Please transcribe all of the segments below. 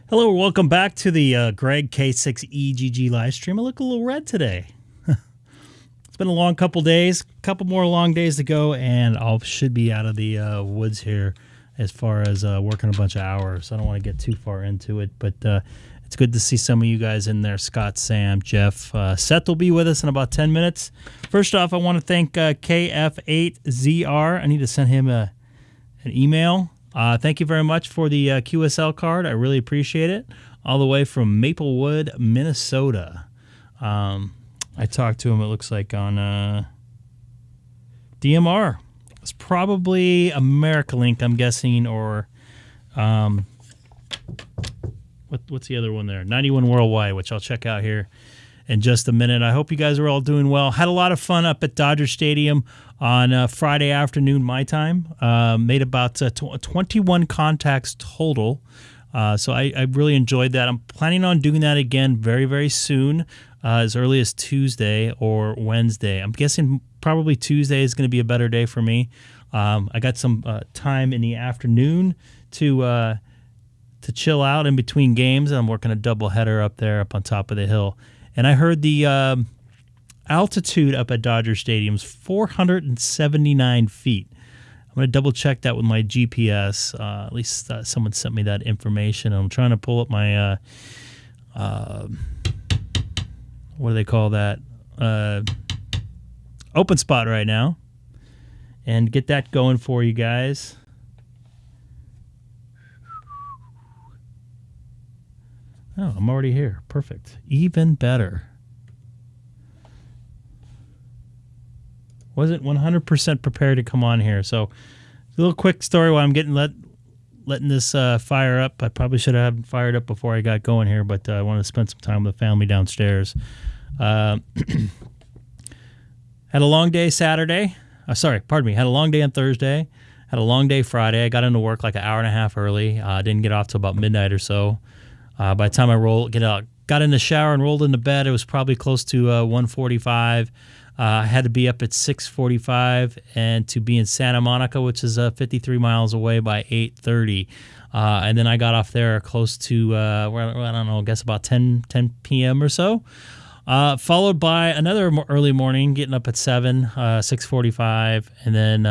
Hello, welcome back to the Greg K6EGG live stream. I look a little red today. It's been a long couple days, couple more long days to go, and I should be out of the woods here as far as working a bunch of hours. I don't want to get too far into it, but it's good to see some of you guys in there. Scott, Sam, Jeff. Seth will be with us in about 10 minutes. First off, I want to thank K6EGG. I need to send him an email. Thank you very much for the QSL card. I really appreciate it. All the way from Maplewood, Minnesota. I talked to him, it looks like, on DMR. It's probably AmericaLink, I'm guessing, or what's the other one there? 91 Worldwide, which I'll check out here in just a minute. I hope you guys are all doing well. Had a lot of fun up at Dodger Stadium on Friday afternoon, my time. Made about 21 contacts total. So I really enjoyed that. I'm planning on doing that again very, very soon, as early as Tuesday or Wednesday. I'm guessing probably Tuesday is going to be a better day for me. I got some time in the afternoon to chill out in between games, and I'm working a doubleheader up there up on top of the hill. And I heard the altitude up at Dodger Stadium is 479 feet. I'm going to double check that with my GPS. At least someone sent me that information. I'm trying to pull up my, what do they call that? Open spot right now. And get that going for you guys. Oh, I'm already here. Perfect. Even better. Wasn't 100% prepared to come on here. So, a little quick story while I'm getting letting this fire up. I probably should have fired up before I got going here, but I wanted to spend some time with the family downstairs. Had a long day Saturday. Had a long day on Thursday. Had a long day Friday. I got into work like an hour and a half early. Didn't get off till about midnight or so. By the time I got in the shower and rolled into bed, it was probably close to 1:45. I had to be up at 6:45 and to be in Santa Monica, which is 53 miles away, by 8:30. And then I got off there close to, I don't know, I guess about 10 p.m. or so. Followed by another early morning, getting up at 6:45, and then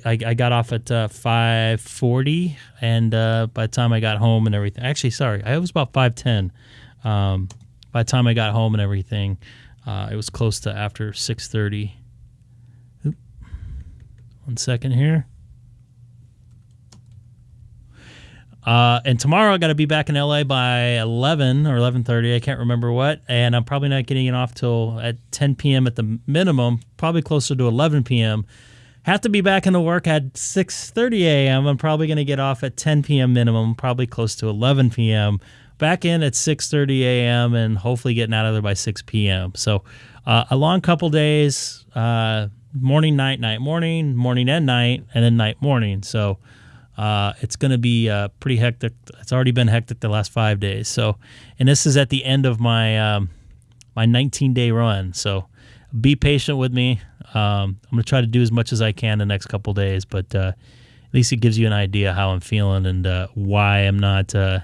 I got off at 5:40, and by the time I got home and everything, actually, sorry, it was about 5:10. By the time I got home and everything, it was close to after 6:30. Oop. 1 second here. And tomorrow I got to be back in LA by 11 or 11:30. I can't remember what. And I'm probably not getting off till at 10 p.m. at the minimum, probably closer to 11 p.m. Have to be back into work at 6:30 a.m. I'm probably going to get off at 10 p.m. minimum, probably close to 11 p.m. Back in at 6:30 a.m. and hopefully getting out of there by 6 p.m. So a long couple days, morning, night, morning, morning and night, and then night, morning. So it's going to be pretty hectic. It's already been hectic the last 5 days. So, and this is at the end of my my 19-day run. So be patient with me. I'm going to try to do as much as I can the next couple days, but at least it gives you an idea how I'm feeling and why I'm not on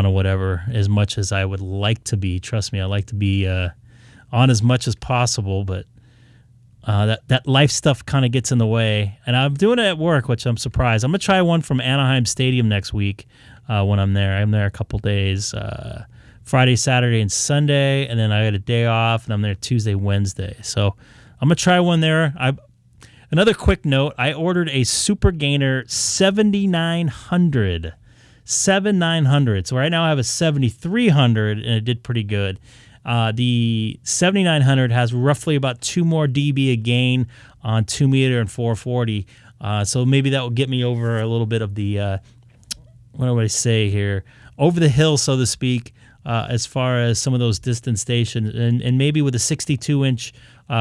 or whatever as much as I would like to be. Trust me, I like to be on as much as possible, but that life stuff kind of gets in the way. And I'm doing it at work, which I'm surprised. I'm going to try one from Anaheim Stadium next week when I'm there. I'm there a couple days, Friday, Saturday, and Sunday, and then I got a day off, and I'm there Tuesday, Wednesday. So I'm going to try one there. Another quick note, I ordered a Super Gainer 7900. 7900. So right now I have a 7300, and it did pretty good. The 7900 has roughly about 2 more dB a gain on 2 meter and 440. So maybe that will get me over a little bit of the, what do I say here, over the hill, so to speak, as far as some of those distant stations. And maybe with a 62-inch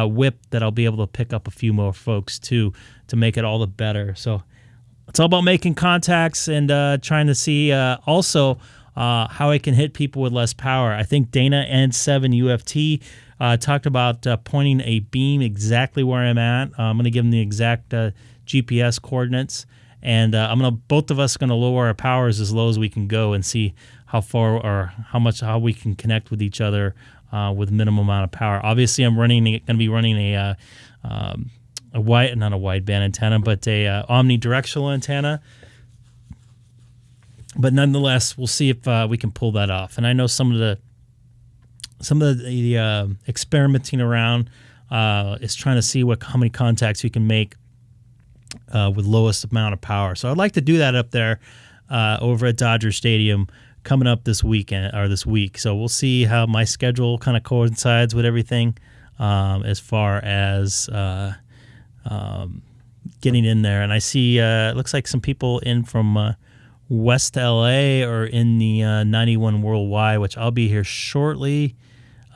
whip that I'll be able to pick up a few more folks too to make it all the better. So it's all about making contacts and trying to see also how I can hit people with less power. I think Dana and 7 UFT talked about pointing a beam exactly where I'm at. I'm going to give them the exact GPS coordinates, and both of us gonna lower our powers as low as we can go and see how far or how we can connect with each other with minimum amount of power. Obviously, I'm going to be running not a wideband antenna, but a omnidirectional antenna. But nonetheless, we'll see if we can pull that off. And I know some of the experimenting around is trying to see how many contacts you can make with lowest amount of power. So I'd like to do that up there over at Dodger Stadium coming up this week. So we'll see how my schedule kind of coincides with everything as far as getting in there. And I see it looks like some people in from West LA or in the 91 Worldwide, which I'll be here shortly.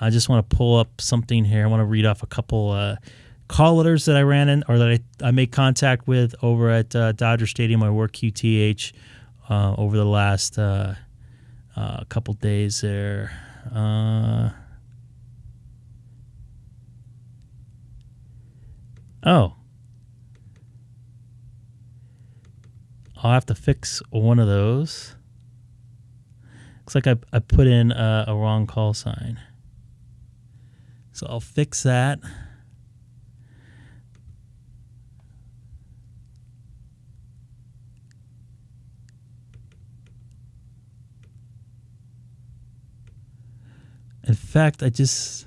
I just want to pull up something here. I want to read off a couple call letters that I ran in or that I made contact with over at Dodger Stadium. I work QTH over the last couple days there. I'll have to fix one of those. Looks like I put in a wrong call sign. So I'll fix that. In fact, I just...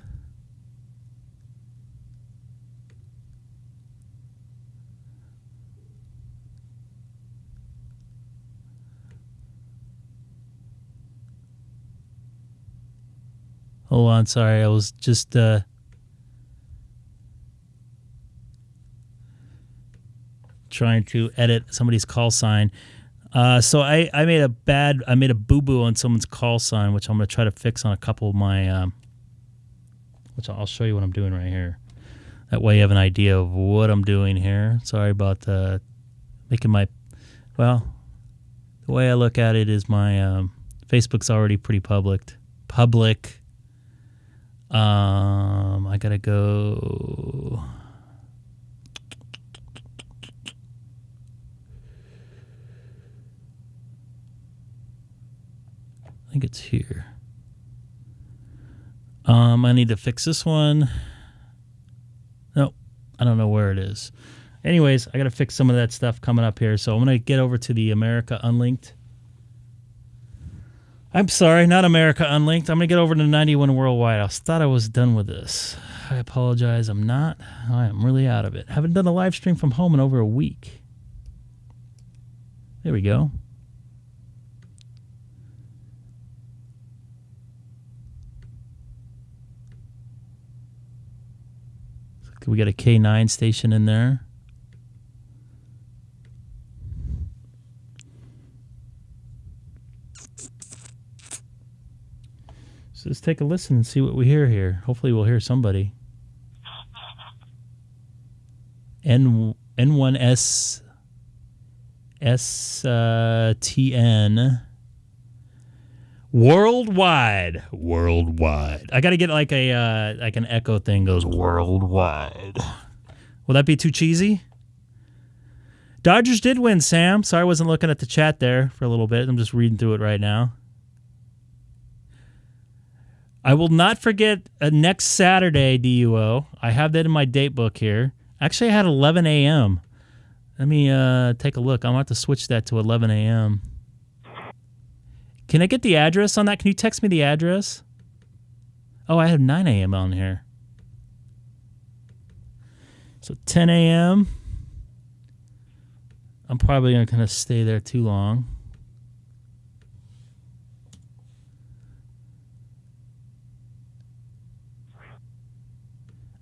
Hold on, sorry. I was just trying to edit somebody's call sign. So I made a boo-boo on someone's call sign, which I'm going to try to fix on a couple of my which I'll show you what I'm doing right here. That way you have an idea of what I'm doing here. Sorry about making my the way I look at it is my Facebook's already pretty public. I gotta go. I think it's here. I need to fix this one. Nope, I don't know where it is. Anyways, I gotta fix some of that stuff coming up here. So I'm gonna get over to the America Unlinked. I'm sorry, not America Unlinked. I'm going to get over to 91 Worldwide. I thought I was done with this. I apologize. I'm not. I am really out of it. Haven't done a live stream from home in over a week. There we go. We got a K9 station in there. So let's take a listen and see what we hear here. Hopefully we'll hear somebody. N1S STN Worldwide. I got to get like an echo thing goes worldwide. Will that be too cheesy? Dodgers did win, Sam. Sorry I wasn't looking at the chat there for a little bit. I'm just reading through it right now. I will not forget next Saturday, DUO. I have that in my date book here. Actually, I had 11 a.m. Let me take a look. I'm going to have to switch that to 11 a.m. Can I get the address on that? Can you text me the address? Oh, I have 9 a.m. on here. So 10 a.m. I'm probably not going to stay there too long.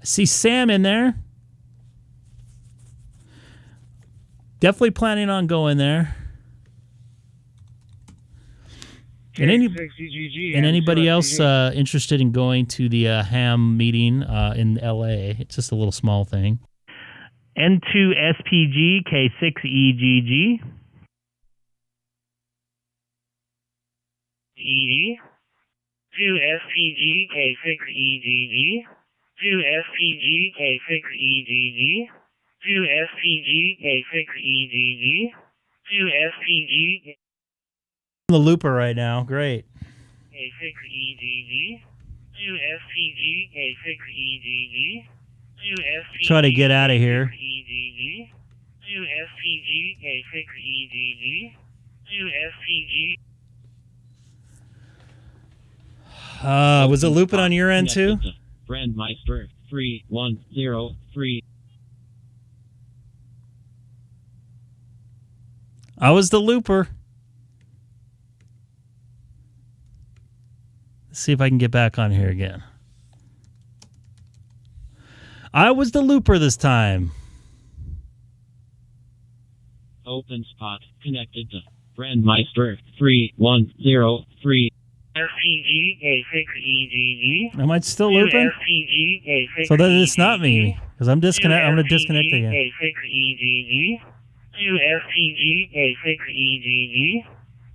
I see Sam in there. Definitely planning on going there. And, anybody else interested in going to the ham meeting in LA? It's just a little small thing. N2SPG K6EGG. EG. 2SPG K6EGG. 2SPG K6EGG. 2SPG K6EGG. 2SPG. The looper right now. Great. K6EGG. 2SPG. K6EGG. 2SPG. Try to get out of here. K6EGG. 2SPG. K6EGG. 2SPG. Was it looping on your end too? Brandmeister 3103. I was the looper. Let's see if I can get back on here again. I was the looper this time. Open spot connected to Brandmeister 3103. SPG. K6EGG. Am I still looping? SPG. K6EGG. So then it's not me because I'm disconnect. I'm going to disconnect again. K6EGG. 2SPG. K6EGG.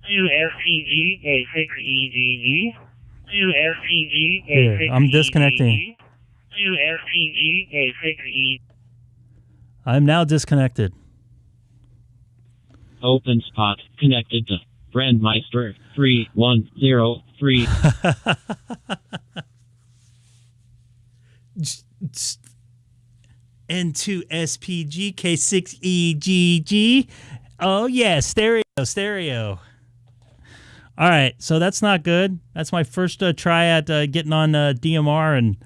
2SPG. K6EGG. 2SPG. Here, I'm disconnecting. 2SPG. K6EGG. I'm now disconnected. Open spot connected to Brandmeister 3103. N2 SPG K6EGG. Oh yeah, stereo. All right, so that's not good. That's my first try at getting on DMR in,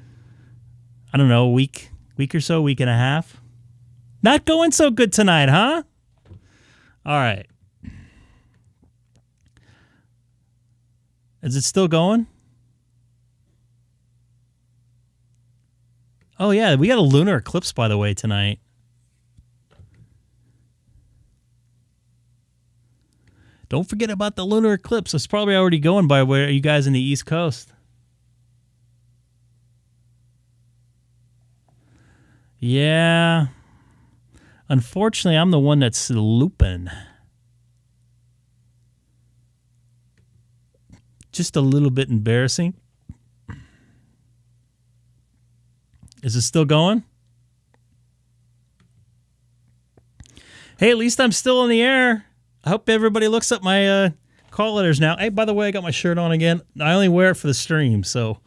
I don't know, a week or so, week and a half. Not going so good tonight, huh? All right. Is it still going? Oh, yeah. We got a lunar eclipse, by the way, tonight. Don't forget about the lunar eclipse. It's probably already going by where you guys in the East Coast. Yeah. Unfortunately, I'm the one that's looping. Just a little bit embarrassing. Is it still going? Hey, at least I'm still in the air. I hope everybody looks up my call letters now. Hey, by the way, I got my shirt on again. I only wear it for the stream, so.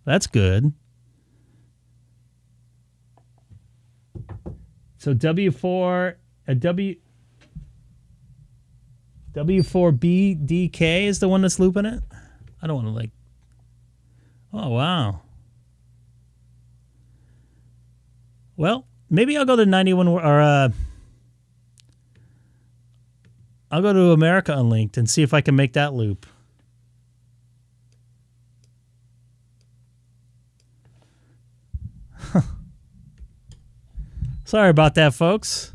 That's good. So W4 W4BDK is the one that's looping it? I don't want to like... Oh, wow. Well, maybe I'll go to 91 or I'll go to America Unlinked and see if I can make that loop. Sorry about that, folks.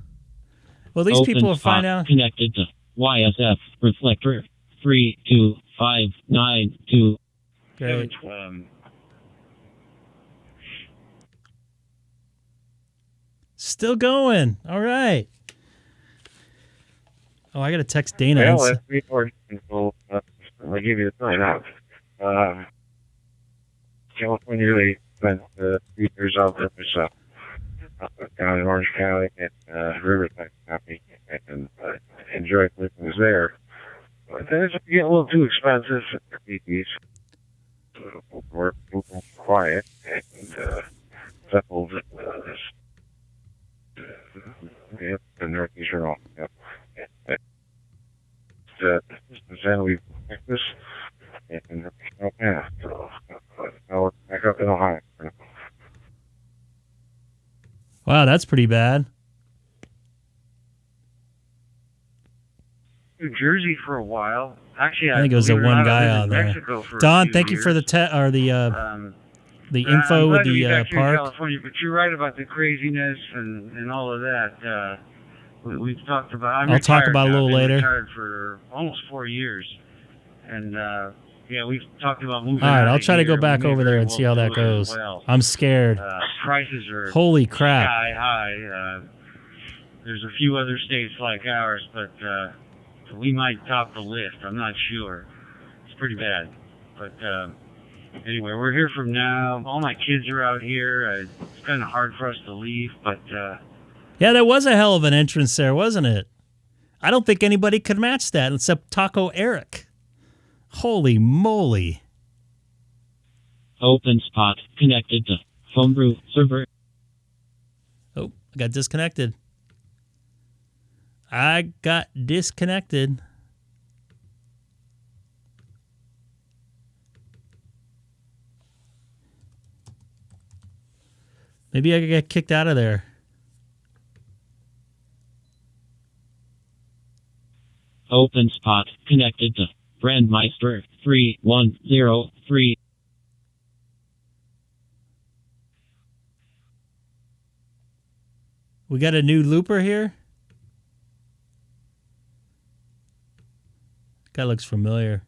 Well, these people will find out. Connected to YSF reflector 32592. Great. Still going. All right. Oh, I got to text Dana. Well, if we are, I'll give you the sign out. California really spent 3 years out there myself. Down in Orange County and Riverside County, and enjoyed living there. But then it's getting a little too expensive for these. We're quiet and settled in the northeastern off. Then we practice and no path. So now we're back up in Ohio. Wow, that's pretty bad. New Jersey for a while. Actually, I think it was the one guy on there. Don, thank you for the info with the park. California, but you're right about the craziness and all of that. We've talked about. I'll talk about it a little later. I've been retired for almost 4 years, and yeah, we've talked about moving. All right, I'll try to go back over there and see how that goes. Well. I'm scared. Prices are holy crap sky high. There's a few other states like ours, but we might top the list. I'm not sure. It's pretty bad, but Anyway, we're here from now. All my kids are out here. It's kind of hard for us to leave, but Yeah, there was a hell of an entrance there, wasn't it? I don't think anybody could match that except Taco Eric. Holy moly. Open spot connected to homebrew server. Oh, I got disconnected. I got disconnected. Maybe I could get kicked out of there. Open spot connected to Brandmeister 3103. We got a new looper here. Guy looks familiar.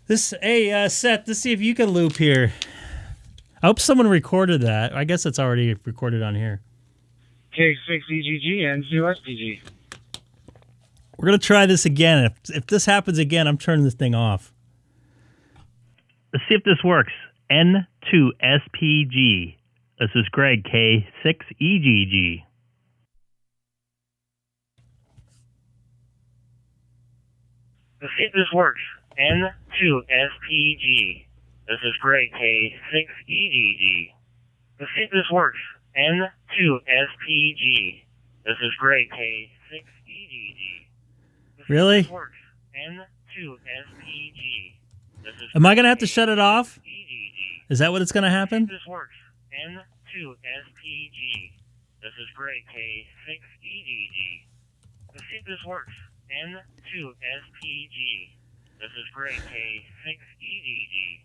Hey, Seth, let's see if you can loop here. I hope someone recorded that. I guess it's already recorded on here. K6EGG and K6EGG. We're going to try this again. If this happens again, I'm turning this thing off. Let's see if this works. N2SPG. This is Greg, K6EGG. Let's see if this works. N2SPG. This is Greg, K6EGG. Let's see if this works. N2SPG. This is Greg, K6EGG. Really? This works. N2SPG. Am I going to have to shut it off? Is that what it's going to happen? This works. N2SPG. This is Greg, K6EGG. Let's see if this works. N2SPG. This is Greg, K6EGG.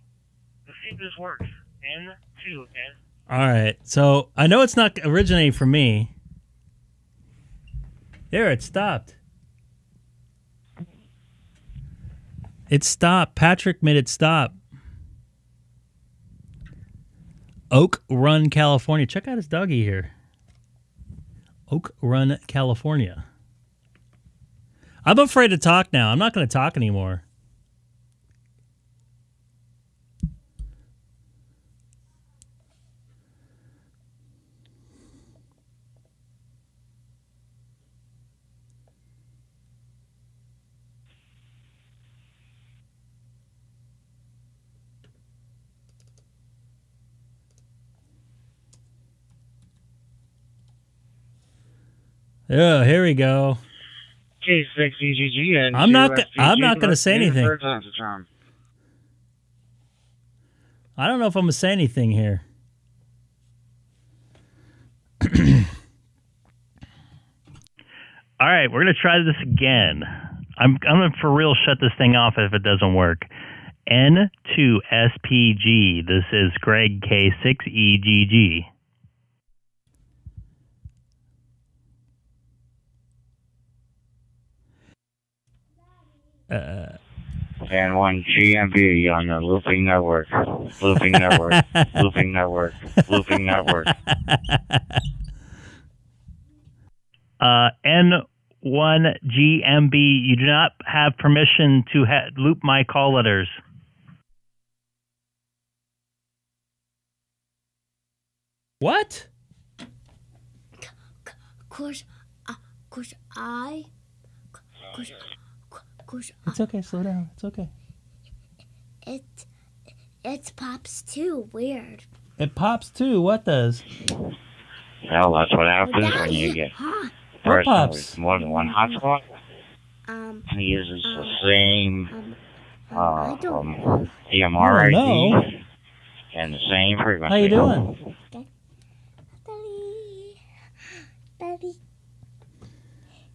Let's see if this works. N2S. All right. So I know it's not originating from me. There, it stopped. It stopped. Patrick made it stop. Oak Run, California. Check out his doggy here. Oak Run, California. I'm afraid to talk now. I'm not going to talk anymore. Oh, here we go. K6EGG and I'm not K6EGG. going to say anything. Third time's a charm. I don't know if I'm going to say anything here. All right, we're going to try this again. I'm going to for real shut this thing off if it doesn't work. N2SPG. This is Greg, K6EGG. And one GMB on the looping network. Looping network. Looping network. Looping network. N1GMB, you do not have permission to loop my call letters. What? It's okay, slow down. It's okay. It pops too. Weird. It pops too. What does? Well, that's what happens when you get Huh? What person pops? with more than one hotspot. He uses the same I don't know. DMR I don't know. ID and the same frequency. How you doing? Daddy.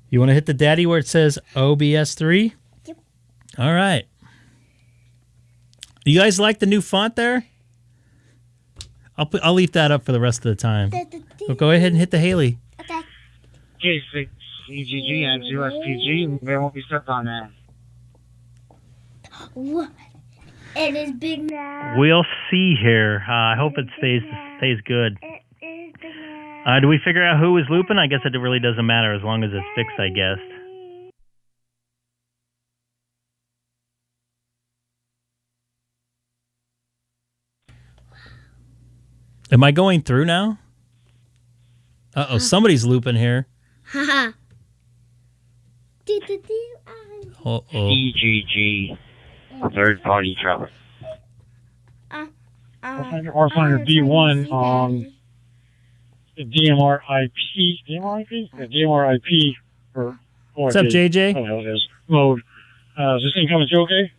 You want to hit the daddy where it says OBS3? Yep. All right. You guys like the new font there? I'll leave that up for the rest of the time. But go ahead and hit the Haley. Okay. K6EGG and K6SPG. They won't be stuck on that. What? It is big now. We'll see here. I hope it stays good. It is big now. Do we figure out who is looping? I guess it really doesn't matter as long as it's fixed, I guess. Am I going through now? Uh-oh, somebody's looping here. Haha. Uh-oh. EGG, third-party traffic. R-Finder B1 on the DMR IP. DMR IP? The DMR IP for What's up, JJ? Oh, hell it is. Mode. Is this thing coming through okay?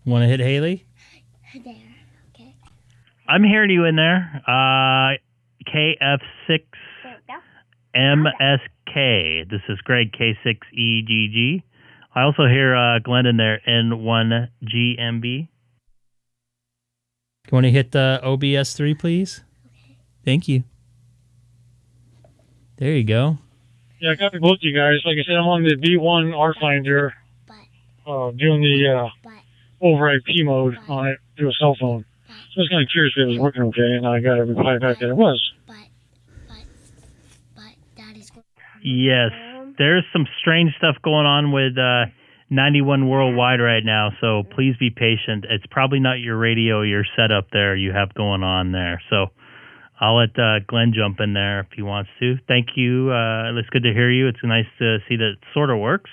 Want to hit Haley? There. Okay. I'm hearing you in there. KF6MSK. This is Greg, K6EGG. I also hear Glenn in there, N1GMB. You want to hit the OBS3, please? Okay. Thank you. There you go. Yeah, I got both you guys. Like I said, I'm on the B1 R-Finder doing the over IP mode on it through a cell phone. So I was kind of curious if it was working okay, and I got a reply back that it was. But that is. Yes, there's some strange stuff going on with 91 worldwide right now, so please be patient. It's probably not your radio, your setup there you have going on there. So I'll let Glenn jump in there if he wants to. Thank you. It's good to hear you. It's nice to see that it sort of works.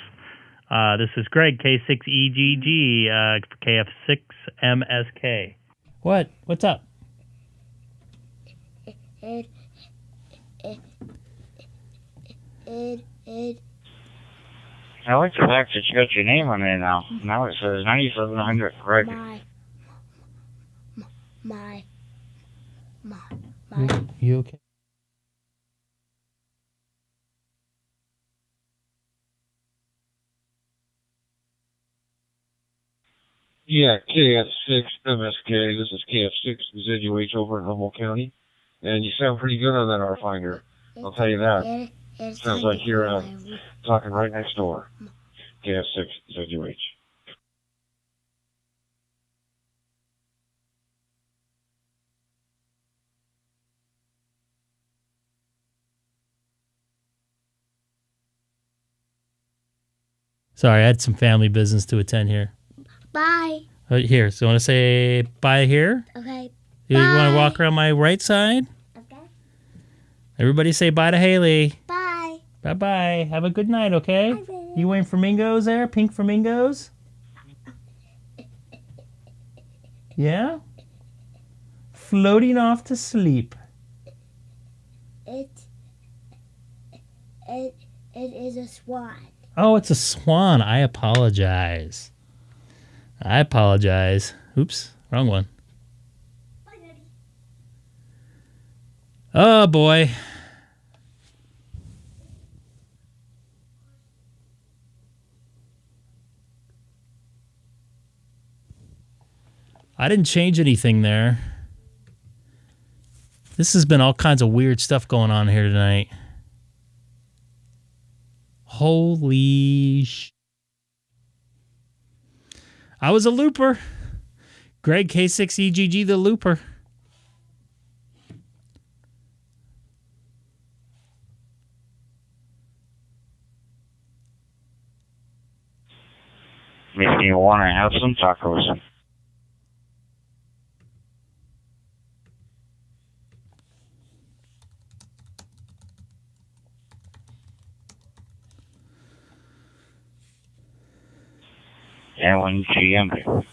This is Greg, K6EGG, KF6MSK. What? What's up? I like the fact that you got your name on there now. Now it says 9700 Greg. My. You okay? Yeah, KF6MSK. This is KF6ZUH over in Humboldt County. And you sound pretty good on that R-Finder. I'll tell you that. Sounds like you're talking right next door. KF6ZUH. Sorry, I had some family business to attend here. Bye. Here, so you want to say bye here? Okay. You want to walk around my right side? Okay. Everybody say bye to Haley. Bye. Bye-bye. Have a good night, okay? Bye. You wearing flamingos there? Pink flamingos? Yeah? Floating off to sleep. It is a swan. Oh, it's a swan. I apologize. Oops, wrong one. Bye, Daddy. Oh, boy. I didn't change anything there. This has been all kinds of weird stuff going on here tonight. Holy sh... I was a looper. Greg, K6EGG, the looper. Makes me want to have some tacos. N1GMB.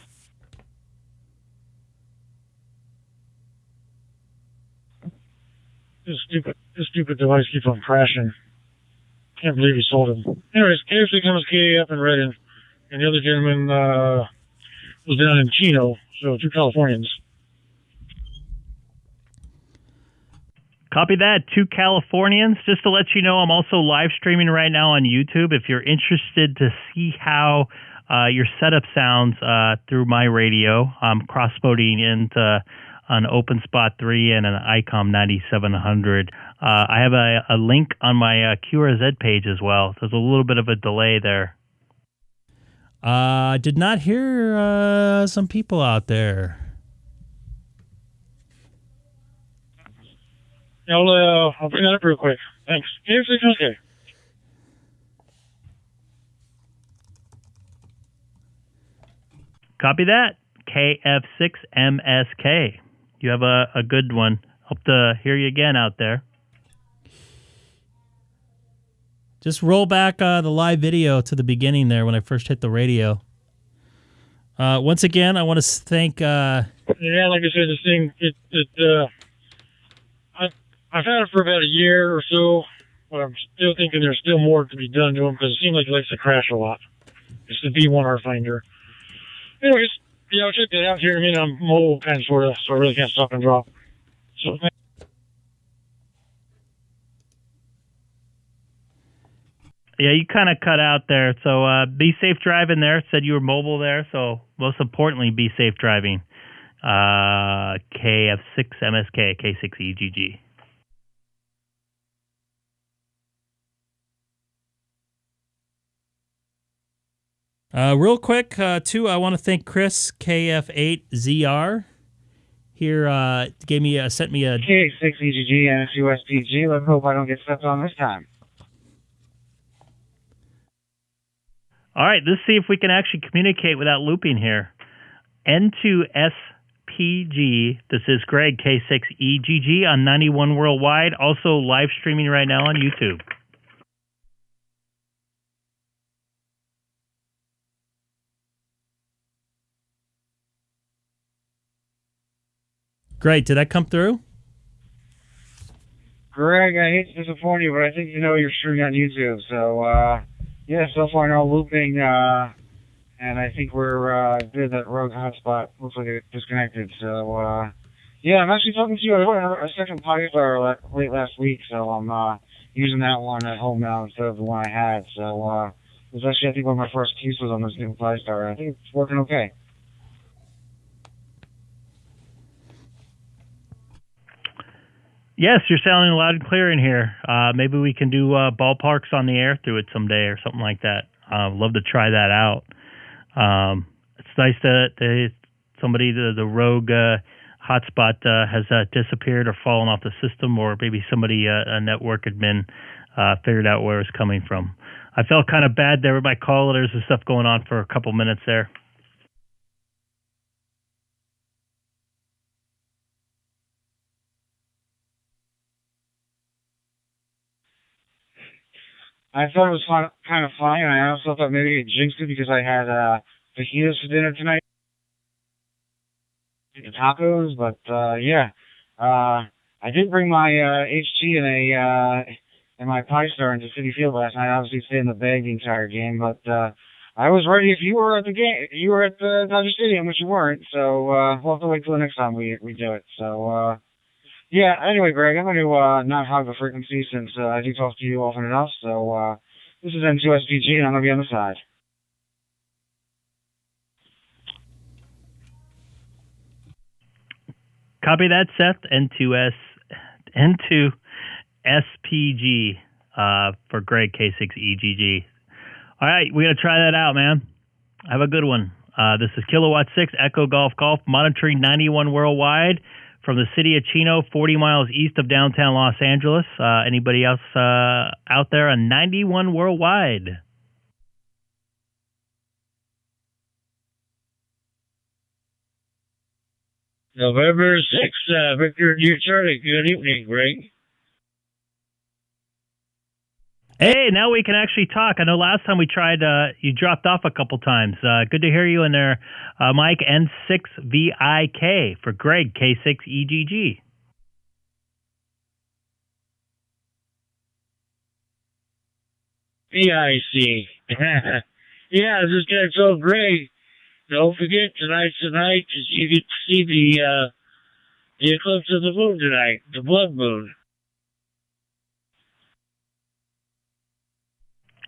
This stupid device keeps on crashing. Can't believe he sold him. Anyways, KF6MSK up in Redding, and the other gentleman was down in Chino, so 2 Californians. Copy that. 2 Californians. Just to let you know, I'm also live streaming right now on YouTube. If you're interested to see how your setup sounds through my radio, I'm cross-moding into an OpenSpot 3 and an Icom 9700. I have a link on my QRZ page as well. There's a little bit of a delay there. Did not hear some people out there. I'll bring that up real quick. Thanks. KF6MSK. Copy that. KF6MSK. You have a good one. Hope to hear you again out there. Just roll back the live video to the beginning there when I first hit the radio. Once again, I want to thank... Yeah, like I said, this thing, I've had it for about a year or so, but I'm still thinking there's still more to be done to him because it seems like he likes to crash a lot. It's the V1R finder. Anyways, yeah, I'll check that out here in a minute. I'm mobile kind of sort of, so I really can't stop and drop. So, Yeah, you kind of cut out there. So be safe driving there. Said you were mobile there. So most importantly, be safe driving. KF6MSK, K6EGG. Real quick, too, I want to thank Chris, KF8ZR. Here, sent me a... K6EGG and SUSPG. Let's hope I don't get stepped on this time. All right, let's see if we can actually communicate without looping here. N2SPG. This is Greg, K6EGG on 91 Worldwide. Also live streaming right now on YouTube. Great. Did that come through? Greg, I hate to disappoint you, but I think you know you're streaming on YouTube. So, yeah, so far no looping, and I think we're good. That rogue hotspot looks like it disconnected. So, yeah, I'm actually talking to you. I bought a second Allstar late last week, so I'm using that one at home now instead of the one I had. So, it was actually, I think, one of my first uses on this new Allstar. I think it's working okay. Yes, you're sounding loud and clear in here. Maybe we can do ballparks on the air through it someday or something like that. Love to try that out. It's nice that somebody, the rogue hotspot has disappeared or fallen off the system, or maybe somebody, a network admin, figured out where it's coming from. I felt kind of bad there with my callers and stuff going on for a couple minutes there. I thought it was kind of funny, and I also thought maybe it jinxed it because I had fajitas for dinner tonight. Tacos, but yeah. I did bring my HT and my Allstar into City Field last night. Obviously stayed in the bag the entire game, but I was ready if you were at the game. You were at the Dodger Stadium, which you weren't, so we'll have to wait till the next time we do it. So yeah, anyway, Greg, I'm going to not hog the frequency since I do talk to you often enough. So this is N2SPG, and I'm going to be on the side. Copy that, Seth. N2SPG for Greg, K6EGG. All right, we're going to try that out, man. Have a good one. This is Kilowatt 6 Echo Golf monitoring 91 worldwide from the city of Chino, 40 miles east of downtown Los Angeles. Anybody else out there on 91 worldwide? November 6th, Victor, you're Charlie. Good evening, Greg. Hey, now we can actually talk. I know last time we tried, you dropped off a couple times. Good to hear you in there, Mike. N6VIK for Greg, K6EGG. VIC. Yeah, this guy so great. Don't forget, tonight's the night that you get to see the eclipse of the moon tonight, the blood moon.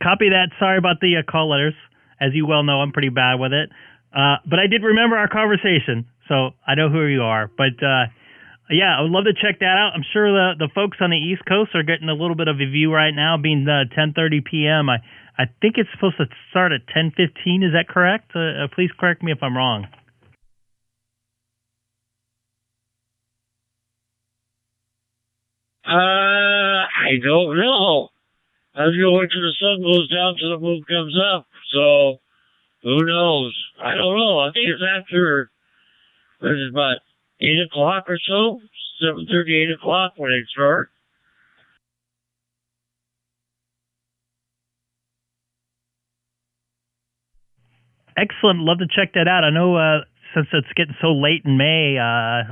Copy that. Sorry about the call letters. As you well know, I'm pretty bad with it. But I did remember our conversation, so I know who you are. But, yeah, I would love to check that out. I'm sure the folks on the East Coast are getting a little bit of a view right now, being 10:30 p.m. I think it's supposed to start at 10:15. Is that correct? Please correct me if I'm wrong. I don't know. I was going to wait till the sun goes down till the moon comes up. So Who knows? I don't know. I think it's after, what is it, about 8 o'clock or so? 7:30, 8 o'clock when they start. Excellent. Love to check that out. I know since it's getting so late in May,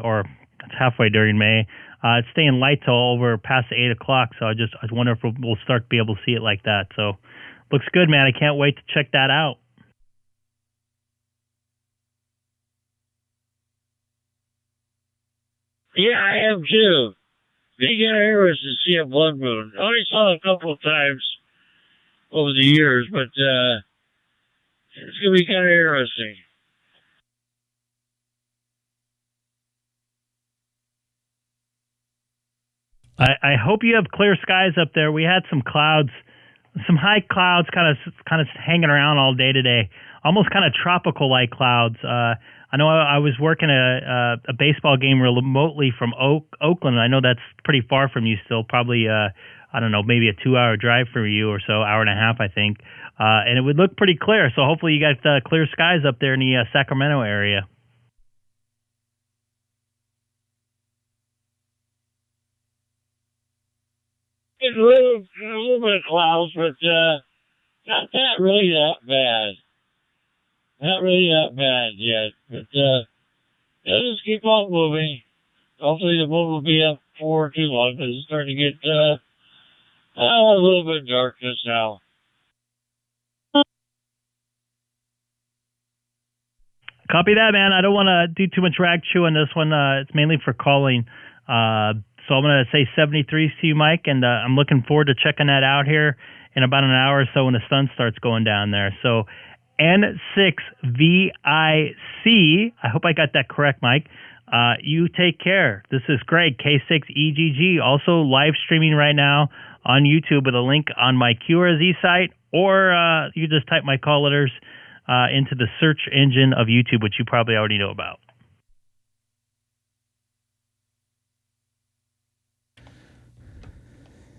or it's halfway during May, it's staying light till over past 8 o'clock. So I wonder if we'll start to be able to see it like that. So looks good, man. I can't wait to check that out. Yeah, I am too. They get interested to see a blood moon. I only saw it a couple of times over the years, but it's going to be kind of interesting. I hope you have clear skies up there. We had some clouds, some high clouds kind of hanging around all day today, almost kind of tropical-like clouds. I know I was working a baseball game remotely from Oakland. I know that's pretty far from you still, probably, I don't know, maybe a 2-hour drive for you or so, hour and a half, I think. And it would look pretty clear. So hopefully you got clear skies up there in the Sacramento area. It's a little bit of clouds, but not really that bad. Not really that bad yet, but let's just keep on moving. Hopefully the moon will be up for too long, because it's starting to get a little bit dark just now. Copy that, man. I don't want to do too much rag chew on this one. It's mainly for calling. So I'm going to say 73 to you, Mike, and I'm looking forward to checking that out here in about an hour or so when the sun starts going down there. So N6VIC, I hope I got that correct, Mike. You take care. This is Greg, K6EGG, also live streaming right now on YouTube with a link on my QRZ site, or you just type my call letters into the search engine of YouTube, which you probably already know about.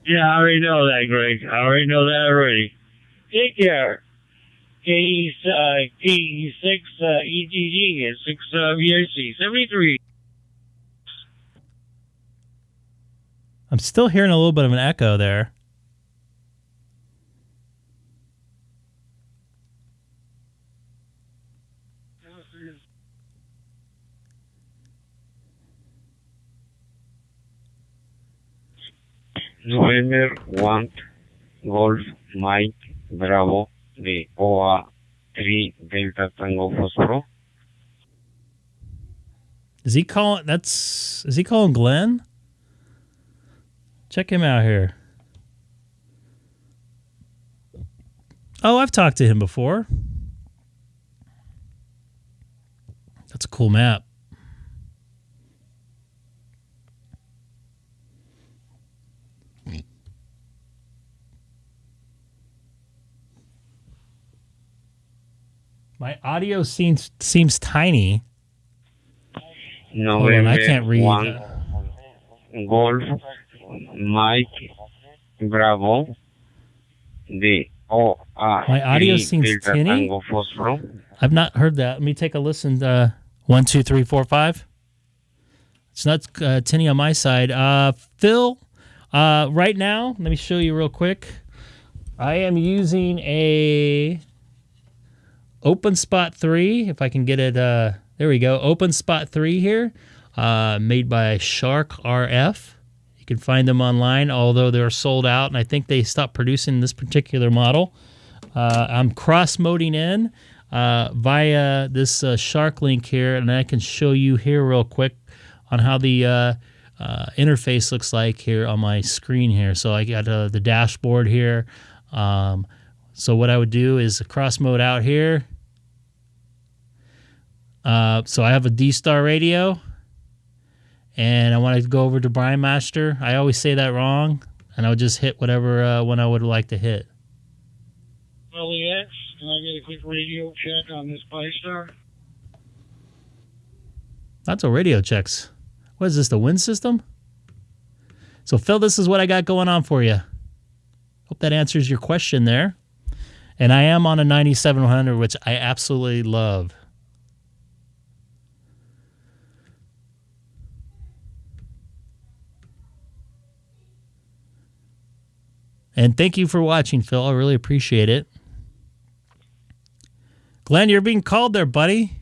Yeah, I already know that, Greg. I already know that already. Take care. K6EGG and 6 VIC 73. I'm still hearing a little bit of an echo there. November 1, Golf, Mike, Bravo, de OA 3 Delta Tango Fosforo. Is he calling Glenn? Check him out here. Oh, I've talked to him before. That's a cool map. My audio seems tiny. November I can't read. 1, Golf, Mike, Bravo, de OA My audio seems Delta tinny. Tango Fosforo. I've not heard that. Let me take a listen. 1, 2, 3, 4, 5. It's not tinny on my side. Phil, right now, let me show you real quick. I am using a Open Spot 3, if I can get it. There we go. Open Spot 3 here, made by Shark RF. You can find them online, although they're sold out, and I think they stopped producing this particular model. I'm cross-moding in via this Shark link here, and I can show you here real quick on how the interface looks like here on my screen here. So I got the dashboard here. So what I would do is cross mode out here. So I have a DStar radio, and I want to go over to Brian Master. I always say that wrong, and I would just hit whatever one I would like to hit. LEX, can I get a quick radio check on this DStar? Lots of radio checks. What is this, the wind system? So Phil, this is what I got going on for you. Hope that answers your question there. And I am on a 9700, which I absolutely love. And thank you for watching, Phil. I really appreciate it. Glenn, you're being called there, buddy.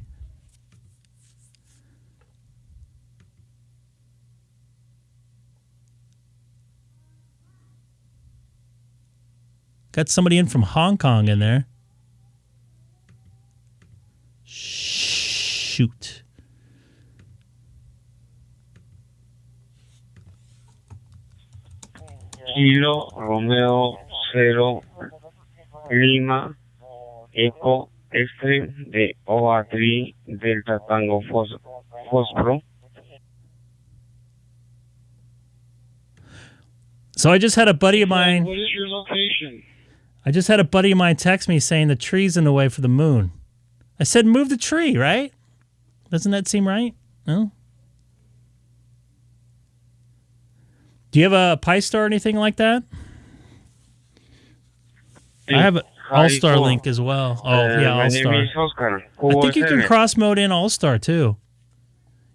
Got somebody in from Hong Kong in there. Shoot. Kilo Romeo 0 Lima Eco Extreme de OA3 Delta Tango Fósforo. So I just had a buddy of mine. What is your location? I just had a buddy of mine text me saying the tree's in the way for the moon. I said, move the tree, right? Doesn't that seem right? No? Do you have a Pi-Star or anything like that? I have an Allstar link as well. Oh, yeah, My name Allstar. is Oscar. I think you can cross mode in Allstar too.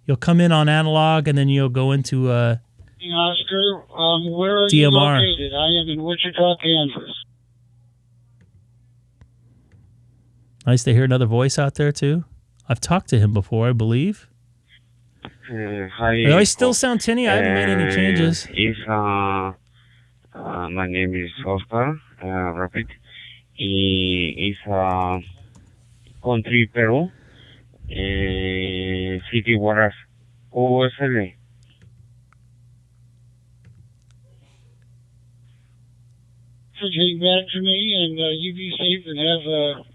You'll come in on analog and then you'll go into Oscar, where are DMR. you located? I am in Wichita, Kansas. Nice to hear another voice out there too. I've talked to him before, I believe. Hi. Do I still sound tinny? I haven't made any changes. My name is Oscar. Repeat. Is country Peru. City Huaraz. USL. So getting back to me, and you be safe and have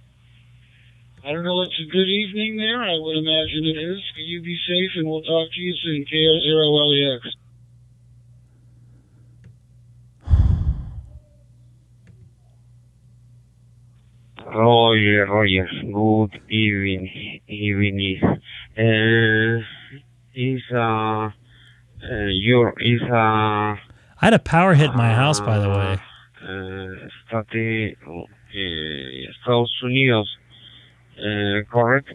I don't know, it's a good evening there. I would imagine it is. You be safe, and we'll talk to you soon. K0LEX. Roger. Good evening. I had a power hit in my house, by the way. Estados Unidos. Correct.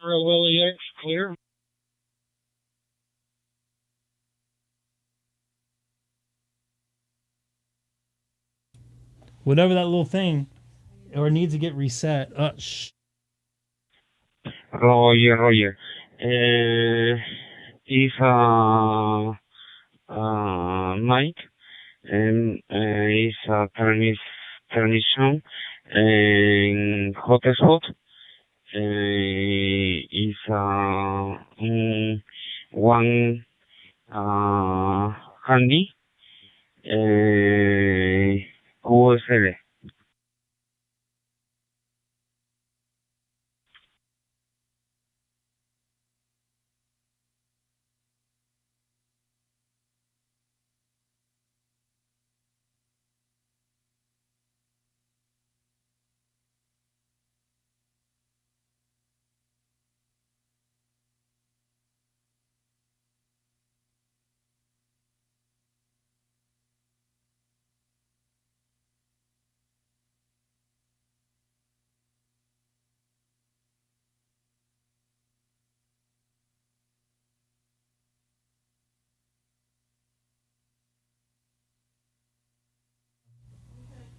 LEX, clear. Whatever that little thing, or needs to get reset. Roger. Is Mike, and is permission and hotspot. Is one handy USL.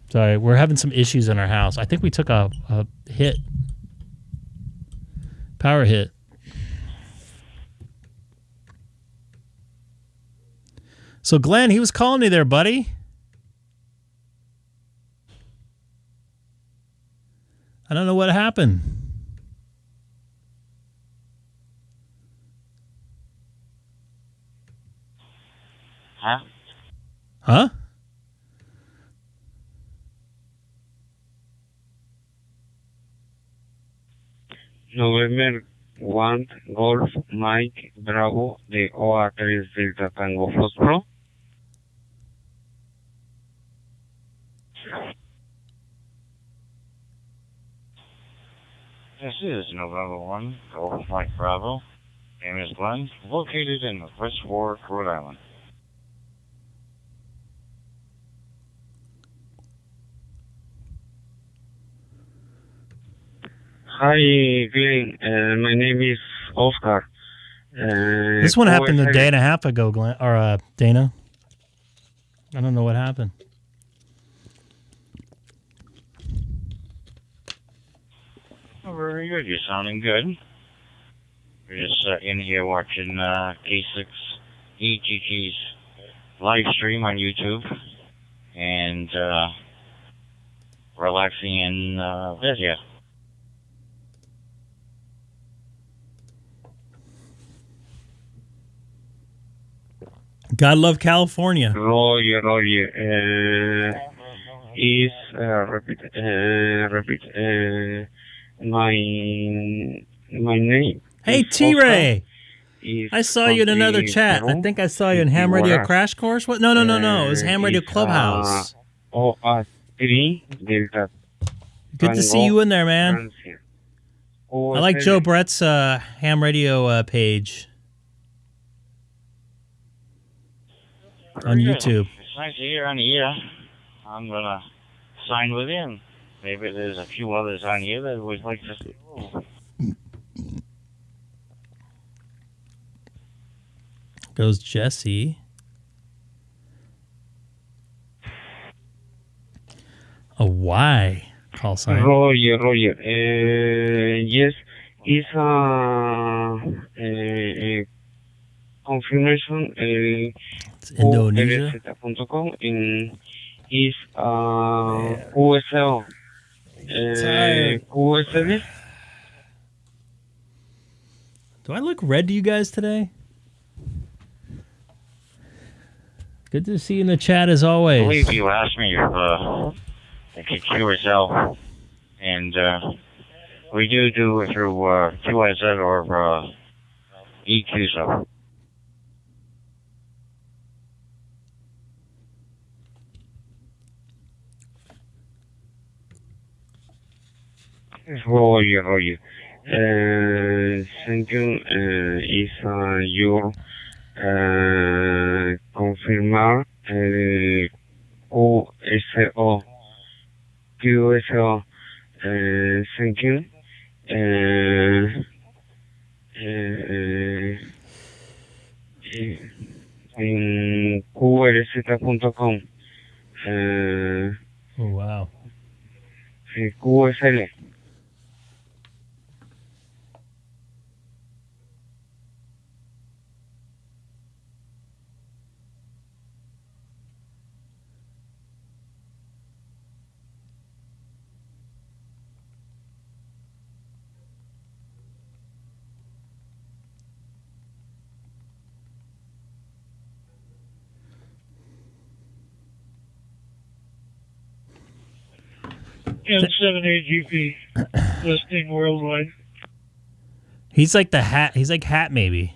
Sorry, we're having some issues in our house. I think we took a hit. Power hit. So, Glenn, he was calling me there, buddy. I don't know what happened. Huh? November 1 Golf Mike Bravo de OA3 Delta Tango Fósforo. This is November 1 Golf Mike Bravo name is Glenn, located in West Warwick, Rhode Island. Hi, Glenn. My name is Oscar. This one happened a day and a half ago, Glenn, or Dana. I don't know what happened. Oh, very good. You're sounding good. We're just in here watching K6EGG's live stream on YouTube and relaxing in bed here. God love California. Roger. Repeat. My name. Hey, T-Ray. I saw you in another chat. I think I saw you in Ham Radio Crash Course. What? No. It was Ham Radio Clubhouse. Delta. Good to see you in there, man. I like Joe Brett's Ham Radio page on YouTube. It's nice to hear on the air. I'm gonna sign with him. Maybe there's a few others on here that would like to see. Goes Jesse. A Y call sign. Roger. Yes, it's a confirmation. It's Indonesia. in is QSL. QSL. Do I look red to you guys today? Good to see you in the chat as always. I believe you asked me if I could QSL, and we do it through QSL or EQSL. Roger. Thank you. Is your confirmar QSO. Thank you. En qrz.com. Oh, wow. QSL. N78GP listing worldwide. He's like the hat. He's like Hat maybe.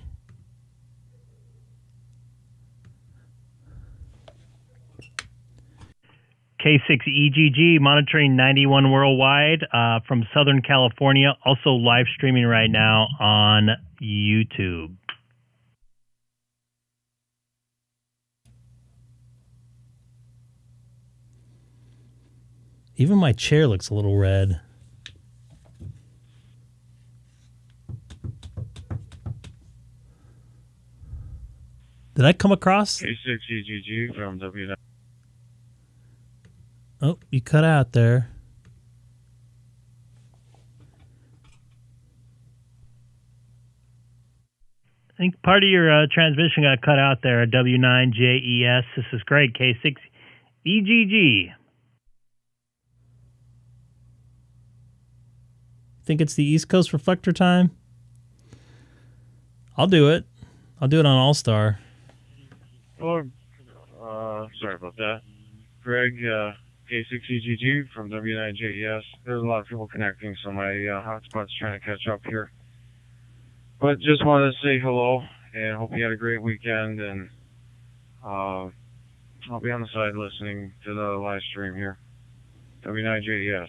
K6EGG monitoring 91 worldwide from Southern California. Also live streaming right now on YouTube. Even my chair looks a little red. Did I come across? K6EGG from W9. Oh, you cut out there. I think part of your transmission got cut out there. W9JES. This is Greg, K6EGG. Think it's the East Coast reflector time? I'll do it. I'll do it on Allstar. Oh, sorry about that. Greg, K6EGG from W9JES. There's a lot of people connecting, so my hotspot's trying to catch up here. But just wanted to say hello, and hope you had a great weekend, and I'll be on the side listening to the live stream here. W9JES.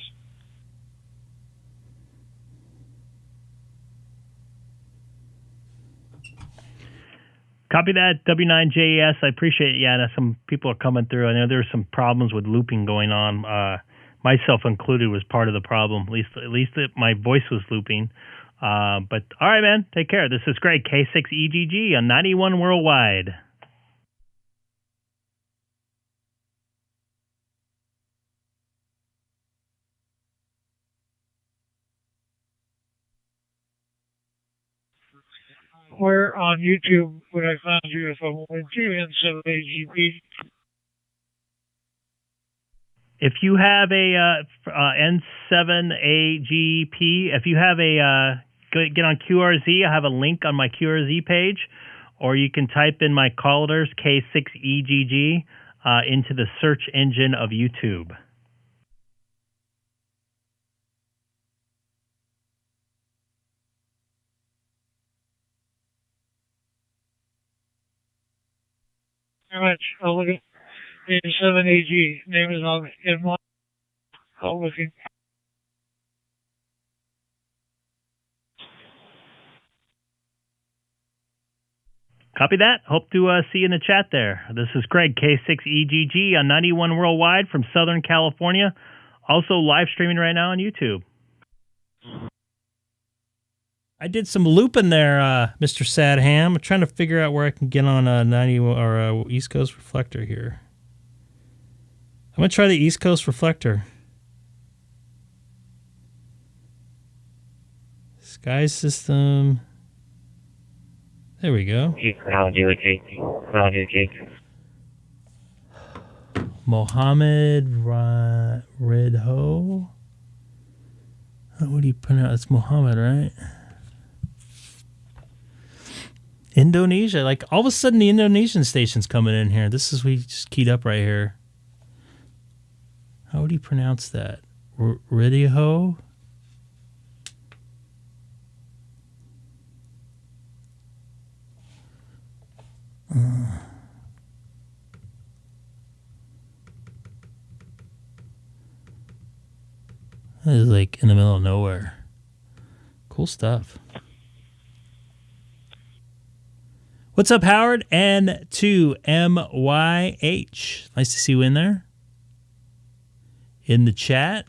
Copy that, W9JES. I appreciate it. Yeah, some people are coming through. I know there's some problems with looping going on. Myself included was part of the problem. At least my voice was looping. But all right, man. Take care. This is Greg, K6EGG on 91 Worldwide. Where on YouTube would I find you if I wanted to N7AGP? If you have a N7AGP, if you have get on QRZ, I have a link on my QRZ page, or you can type in my callers, K6EGG, into the search engine of YouTube. Very much. I'll look at N7AG. Name is on in my. I'll look in. Copy that. Hope to see you in the chat there. This is Greg, K6EGG on 91 Worldwide from Southern California. Also live streaming right now on YouTube. I did some looping there, Mr. Sadham. I'm trying to figure out where I can get on a 90 or East Coast reflector here. I'm going to try the East Coast reflector. Sky system. There we go. Mohammed Redho. What do you pronounce? It's Mohammed, right? Indonesia. Like, all of a sudden, the Indonesian station's coming in here. This is, we just keyed up right here. How would you pronounce that? Redho? That is like in the middle of nowhere. Cool stuff. What's up, Howard? N2MYH. Nice to see you in there. In the chat.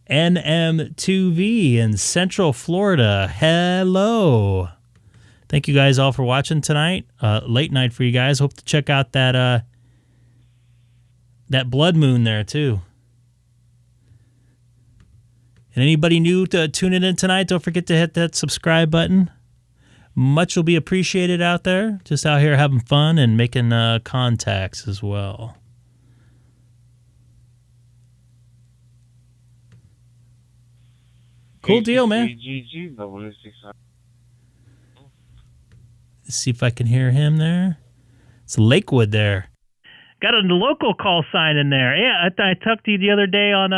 NM2V in Central Florida. Hello. Thank you guys all for watching tonight. Late night for you guys. Hope to check out that that blood moon there too. And anybody new to tuning in tonight, don't forget to hit that subscribe button. Much will be appreciated out there. Just out here having fun and making contacts as well. Cool deal, man. Let's see if I can hear him there. It's Lakewood there. Got a local call sign in there. Yeah, I talked to you the other day on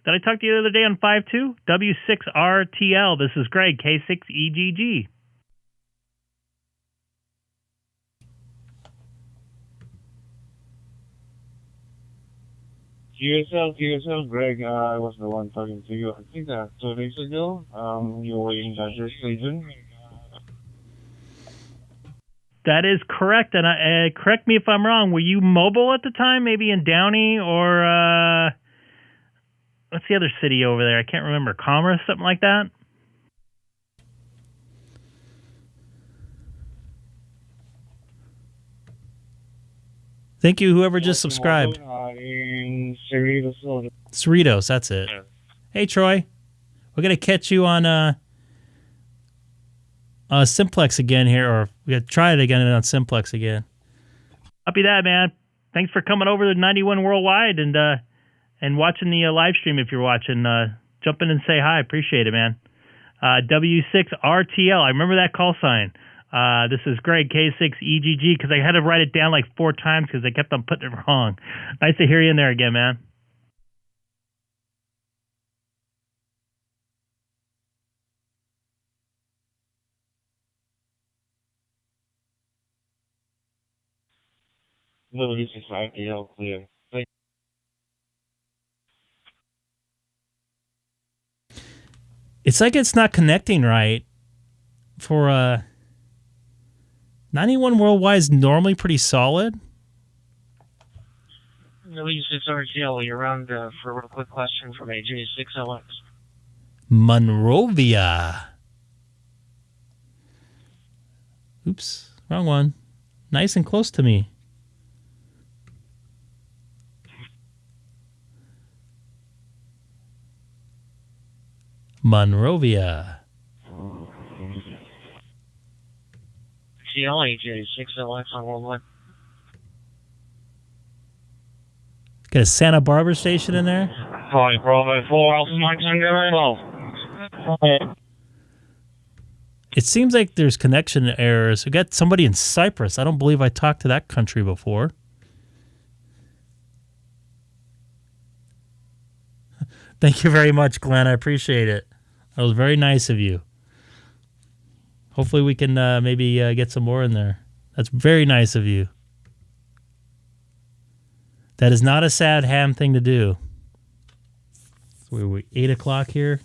did I talk to you the other day on 52? W6RTL. This is Greg, K6EGG. QSL, Greg, I was the one talking to you, I think 2 days ago. You were in the region. That is correct, and correct me if I'm wrong. Were you mobile at the time, maybe in Downey or what's the other city over there? I can't remember. Commerce, something like that? Thank you, whoever just subscribed. In Cerritos. Cerritos, that's it. Yeah. Hey, Troy. We're going to catch you on Simplex again here, or we got to try it again on Simplex again. Copy that, man. Thanks for coming over to 91 Worldwide and watching the live stream if you're watching. Jump in and say hi. Appreciate it, man. W6RTL. I remember that call sign. This is Greg, K6EGG, because I had to write it down like 4 times because they kept on putting it wrong. Nice to hear you in there again, man. W6RTL, clear. It's like it's not connecting right for 91 worldwide is normally pretty solid. At least it's RTL. You're around for a real quick question from AJ6LX. Monrovia. Oops, wrong one. Nice and close to me. Monrovia. AJ6LX on worldwide. Got a Santa Barbara station in there. Hi, Bravo 4 Alpha Mike Tango. It seems like there's connection errors. We got somebody in Cyprus. I don't believe I talked to that country before. Thank you very much, Glenn. I appreciate it. That was very nice of you. Hopefully we can maybe get some more in there. That's very nice of you. That is not a sad ham thing to do. So we're 8 o'clock here.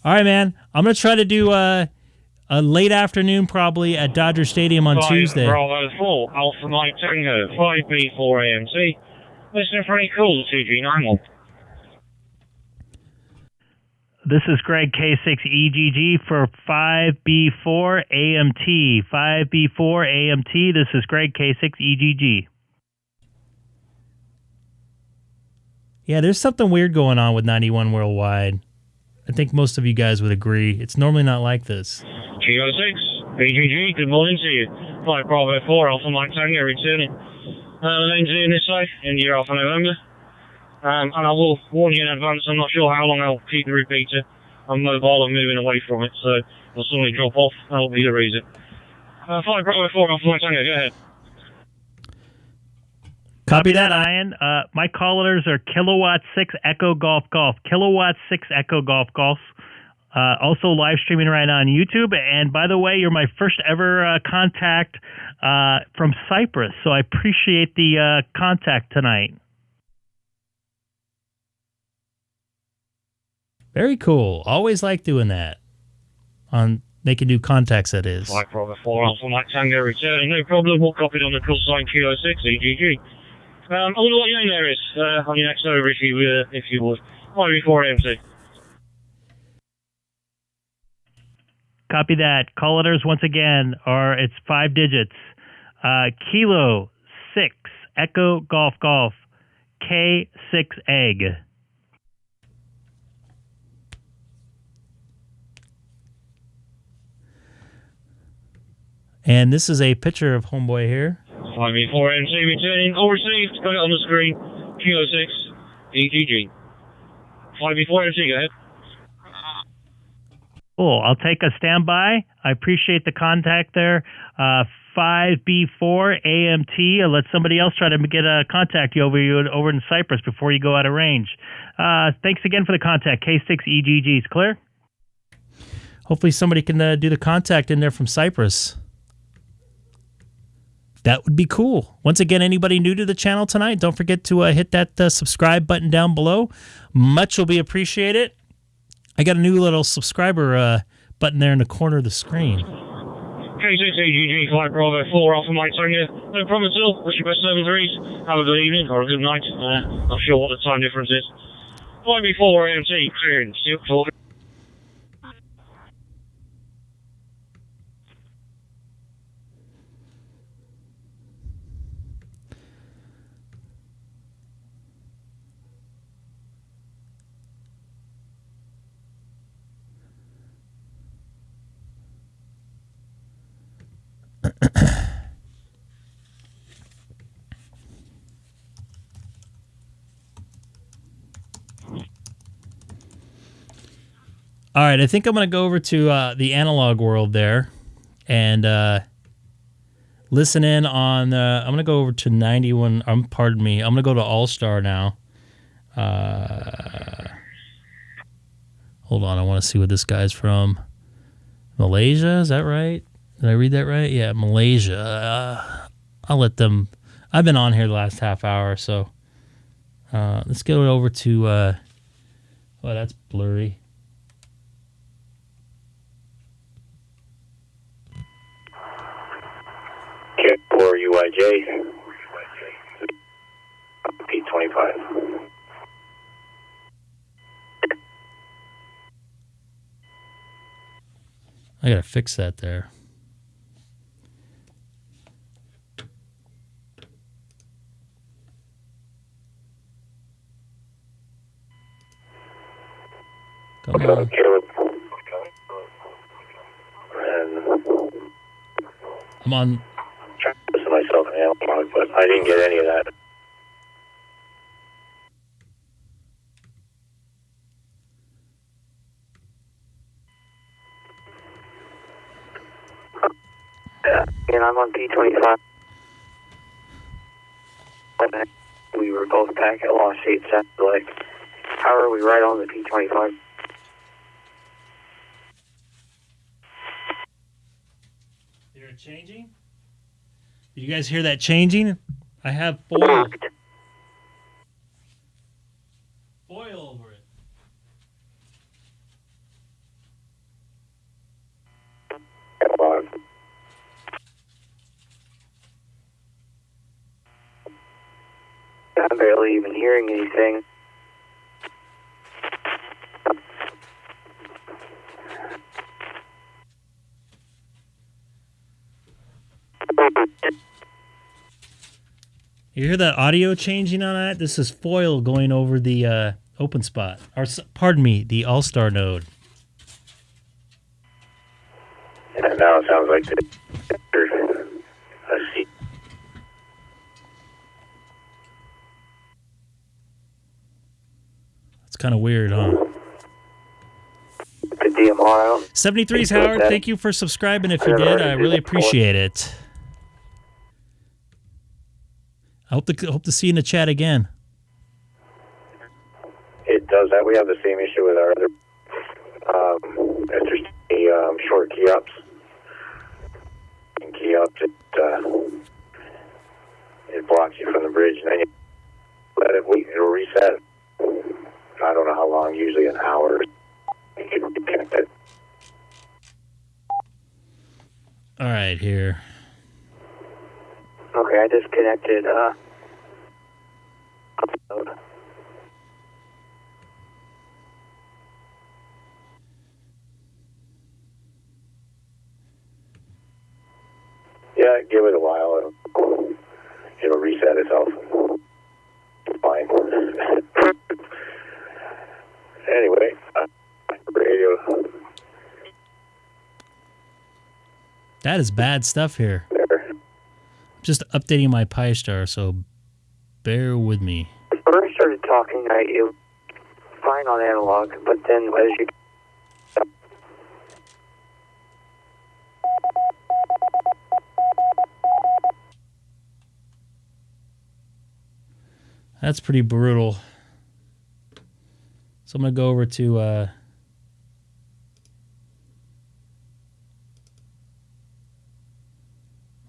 All right, man. I'm going to try to do a late afternoon probably at Dodger Stadium on Tuesday. Bravo 4 Alpha Mike Tango 5B4 AMC. Listening for any calls 2G91. This is Greg K6EGG for 5B4 AMT. 5B4 AMT. This is Greg K6EGG. Yeah, there's something weird going on with 91 worldwide. I think most of you guys would agree. It's normally not like this. K6, EGG, good morning to you. 5 Bravo 4 Alpha Mike Tango returning. The name's Ian this side in the year Alpha November. And I will warn you in advance, I'm not sure how long I'll keep the repeater. I'm mobile and moving away from it, so I'll suddenly drop off. That'll be the reason. 5 Bravo 4 Alpha Mike Tango, go ahead. Copy that, Ian. My callers are Kilowatt 6 Echo Golf Golf. Kilowatt 6 Echo Golf Golf. Also live streaming right now on YouTube. And by the way, you're my first ever contact from Cyprus, so I appreciate the contact tonight. Very cool. Always like doing that. Making new contacts, that is. Like Bravo 4 Alpha Mike Tango returning. No problem. We'll copy it on the call sign K6 EGG. I wonder what your name there is on your next over if you would. before AMC. Copy that. Call letters once again it's 5 digits. Kilo 6 Echo Golf Golf K6EGG. And this is a picture of Homeboy here. 5 before MC returning. All received. Got it on the screen. K6 EGG. 5 before MC, go ahead. Cool. I'll take a standby. I appreciate the contact there. 5B4 AMT. I'll let somebody else try to get a contact over in Cyprus before you go out of range. Thanks again for the contact. K6EGG is clear. Hopefully somebody can do the contact in there from Cyprus. That would be cool. Once again, anybody new to the channel tonight, don't forget to hit that subscribe button down below. Much will be appreciated. I got a new little subscriber button there in the corner of the screen. K6EGG, 5 Bravo 4 Alpha Mike Tango. No problem at all. Wish you best 7-3s. Have a good evening or a good night. Not sure what the time difference is. 5 before AMT, clearing. Still talking. All right, I think I'm going to go over to the analog world there and listen in on, I'm going to go over to 91, pardon me, I'm going to go to Allstar now. Hold on, I want to see what this guy's from. Malaysia, is that right? Did I read that right? Yeah, Malaysia. I'll let them, I've been on here the last half hour, so let's get it over to, oh, that's blurry. KCJ. P25. I gotta fix that there. Come on. Caleb. And I'm on. trying to listen to myself in analog, but I didn't get any of that. Yeah, and I'm on P25. We were both back at Lost State Satellite. How are we right on the P25? Hear it changing? Did you guys hear that changing? I have foil. Foil over it. Analog. I'm barely even hearing anything. You hear that audio changing on that? This is foil going over the open spot. Or, pardon me, the Allstar node. And now it sounds like the see. It's kind of weird, huh? The DMR out. 73's Howard, thank you for subscribing. If you did, I really appreciate it. I hope to see you in the chat again. It does that. We have the same issue with our other if there's any short key ups. And key ups, it blocks you from the bridge, and then you let it wait. It'll reset. I don't know how long. Usually an hour. You can reconnect it. All right, here. Okay, I just connected upload. Yeah, give it a while. It'll reset itself. Fine. Anyway, radio. That is bad stuff here. There. Just updating my PyStar, so bear with me. When I first started talking, it was fine on analog, but then as you... That's pretty brutal. So I'm going to go over to...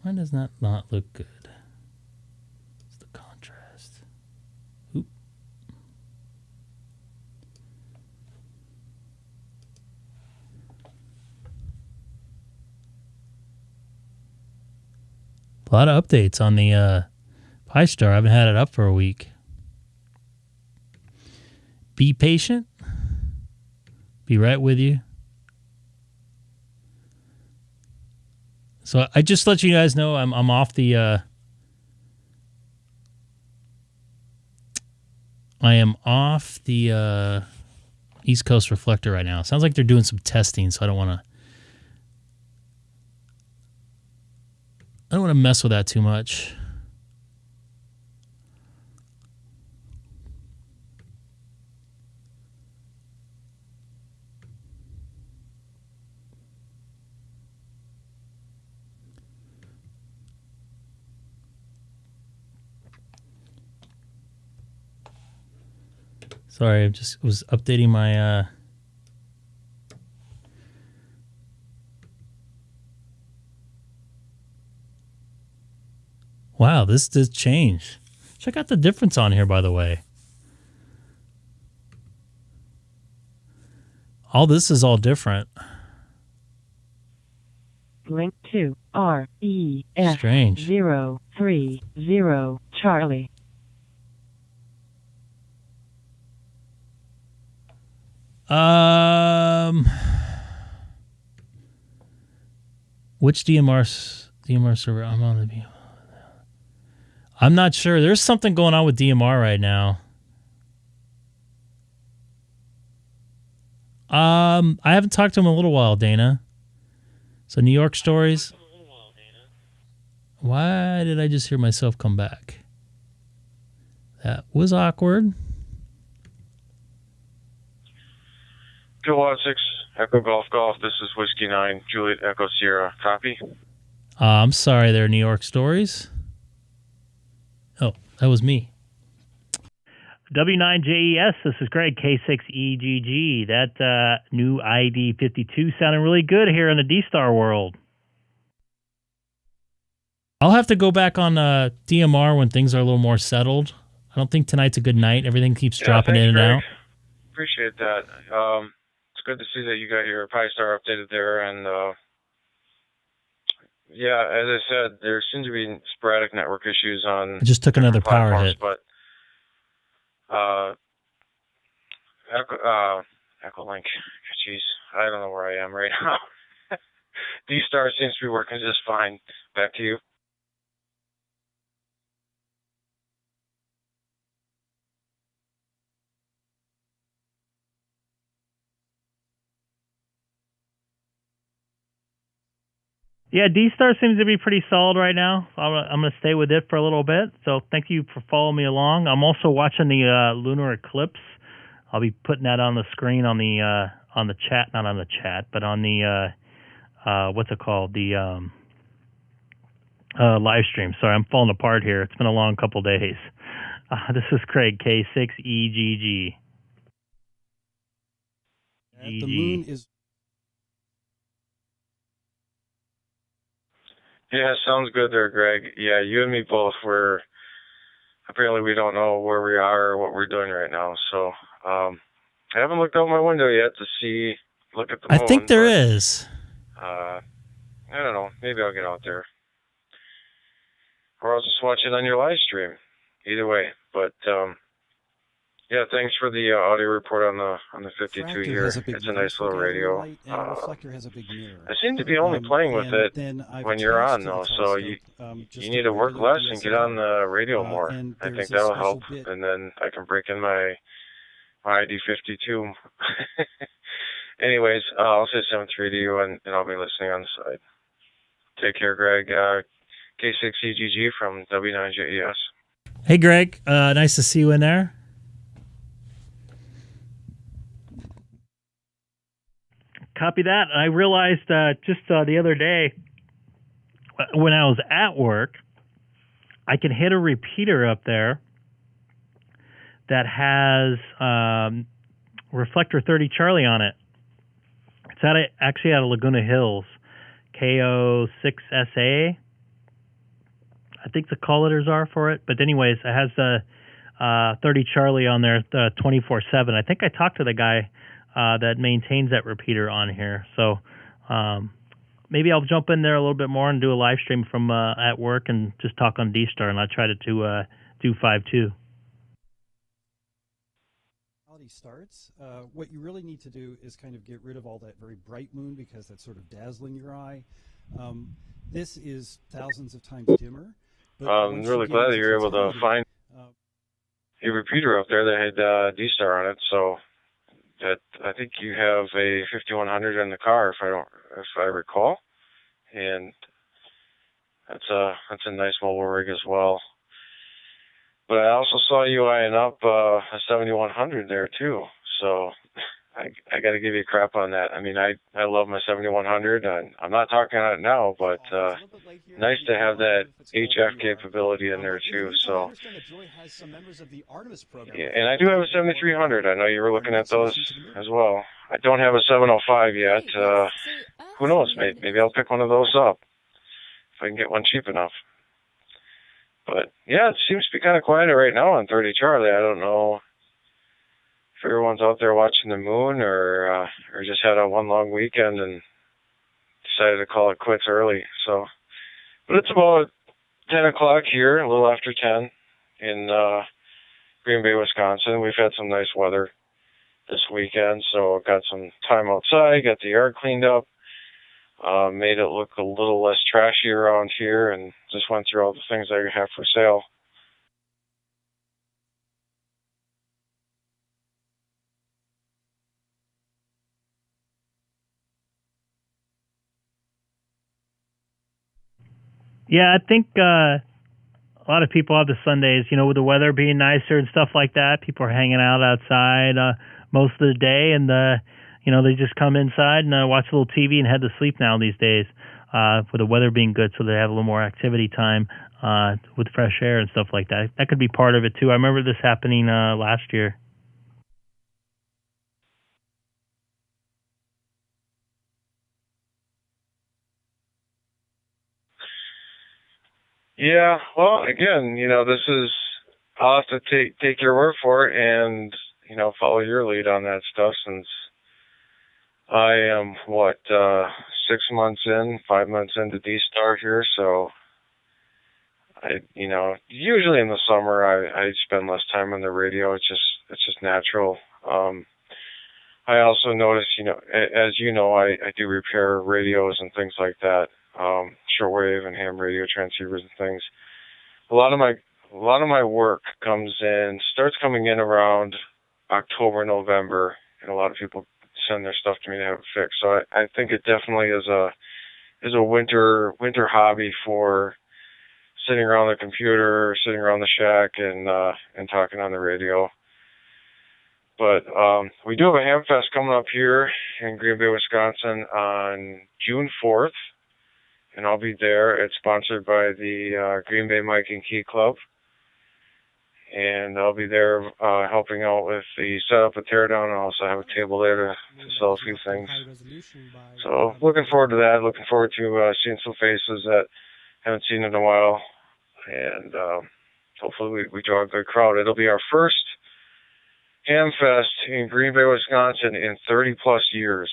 Why does that not look good? It's the contrast. Oop. A lot of updates on the PyStar. I haven't had it up for a week. Be patient. Be right with you. So I just let you guys know I'm off the I am off the East Coast reflector right now. Sounds like they're doing some testing, so I don't want to mess with that too much. Sorry, I just was updating my Wow, this did change. Check out the difference on here, by the way. All this is all different. Link to Strange. 030 Charlie. Which DMR server? I'm on the. I'm not sure. There's something going on with DMR right now. I haven't talked to him in a little while, Dana. So New York stories. Why did I just hear myself come back? That was awkward. 216 Echo Golf Golf. This is Whiskey 9 Juliet Echo Sierra. Copy. I'm sorry there, New York stories. Oh, that was me. W9JES, this is Greg, K6EGG. That new ID 52 sounding really good here in the DStar world. I'll have to go back on DMR when things are a little more settled. I don't think tonight's a good night. Everything keeps dropping in and Greg. out. Appreciate that. It's good to see that you got your PyStar updated there. And yeah, as I said, there seem to be sporadic network issues on. I just took another power hit. But Echolink, jeez, I don't know where I am right now. DStar seems to be working just fine. Back to you. Yeah, DStar seems to be pretty solid right now. I'm going to stay with it for a little bit. So thank you for following me along. I'm also watching the lunar eclipse. I'll be putting that on the screen on the chat, not on the chat, but on the what's it called? The live stream. Sorry, I'm falling apart here. It's been a long couple days. This is Craig, K6EGG. The moon is. Yeah, sounds good there, Greg. Yeah, you and me both. Apparently we don't know where we are or what we're doing right now. So I haven't looked out my window yet to look at the moon. I think there is. I don't know. Maybe I'll get out there. Or I'll just watch it on your live stream. Either way. But yeah, thanks for the audio report on the 52 here. It's a nice little radio. I seem to be only playing with it when you're on, though, so you need to work less and get on the radio more. I think that'll help, and then I can break in my ID 52. Anyways, I'll say 7-3 to you, and I'll be listening on the side. Take care, Greg. K6EGG from W9JES. Hey, Greg. Nice to see you in there. Copy that. I realized just the other day when I was at work, I can hit a repeater up there that has reflector 30 Charlie on it. It's actually out of Laguna Hills, K6EGG. I think the call letters are for it. But anyways, it has the 30 Charlie on there, the 24/7. I think I talked to the guy that maintains that repeater on here. So maybe I'll jump in there a little bit more and do a live stream from at work and just talk on DStar, and I'll try to do 5.2. Starts, what you really need to do is kind of get rid of all that very bright moon because that's sort of dazzling your eye. This is thousands of times dimmer. I'm really glad that you're able to find a repeater up there that had DStar on it. So that I think you have a 5100 in the car, if I recall, and that's a nice mobile rig as well. But I also saw you eyeing up a 7100 there too, so I got to give you crap on that. I mean, I love my 7100, and I'm not talking on it now, but nice to have that HF capability in there too. So, yeah, and I do have a 7300. I know you were looking at those as well. I don't have a 705 yet. Who knows? Maybe I'll pick one of those up if I can get one cheap enough. But yeah, it seems to be kind of quiet right now on 30 Charlie. I don't know if everyone's out there watching the moon or just had one long weekend and decided to call it quits early. So But it's about 10 o'clock here, a little after 10 in Green Bay, Wisconsin. We've had some nice weather this weekend, so got some time outside, got the yard cleaned up, made it look a little less trashy around here, and just went through all the things I have for sale. Yeah, I think a lot of people have the Sundays, with the weather being nicer and stuff like that. People are hanging out outside most of the day, and they just come inside and watch a little TV and head to sleep now these days. With the weather being good, so they have a little more activity time with fresh air and stuff like that. That could be part of it too. I remember this happening last year. Yeah, well, again, I'll have to take your word for it and, follow your lead on that stuff, since I am, 6 months in, 5 months into DStar here, so usually in the summer I spend less time on the radio. It's just natural. I also notice, as I do repair radios and things like that, shortwave and ham radio transceivers and things. A lot of my work starts coming in around October, November, and a lot of people send their stuff to me to have it fixed. So I think it definitely is a winter hobby for sitting around the computer, sitting around the shack, and talking on the radio. But we do have a ham fest coming up here in Green Bay, Wisconsin on June 4th, and I'll be there. It's sponsored by the Green Bay Mic and Key Club, and I'll be there helping out with the setup and teardown. I also have a table there to sell a few things. So looking forward to that. Looking forward to seeing some faces that haven't seen in a while, and hopefully we draw a good crowd. It'll be our first Ham Fest in Green Bay, Wisconsin in 30 plus years.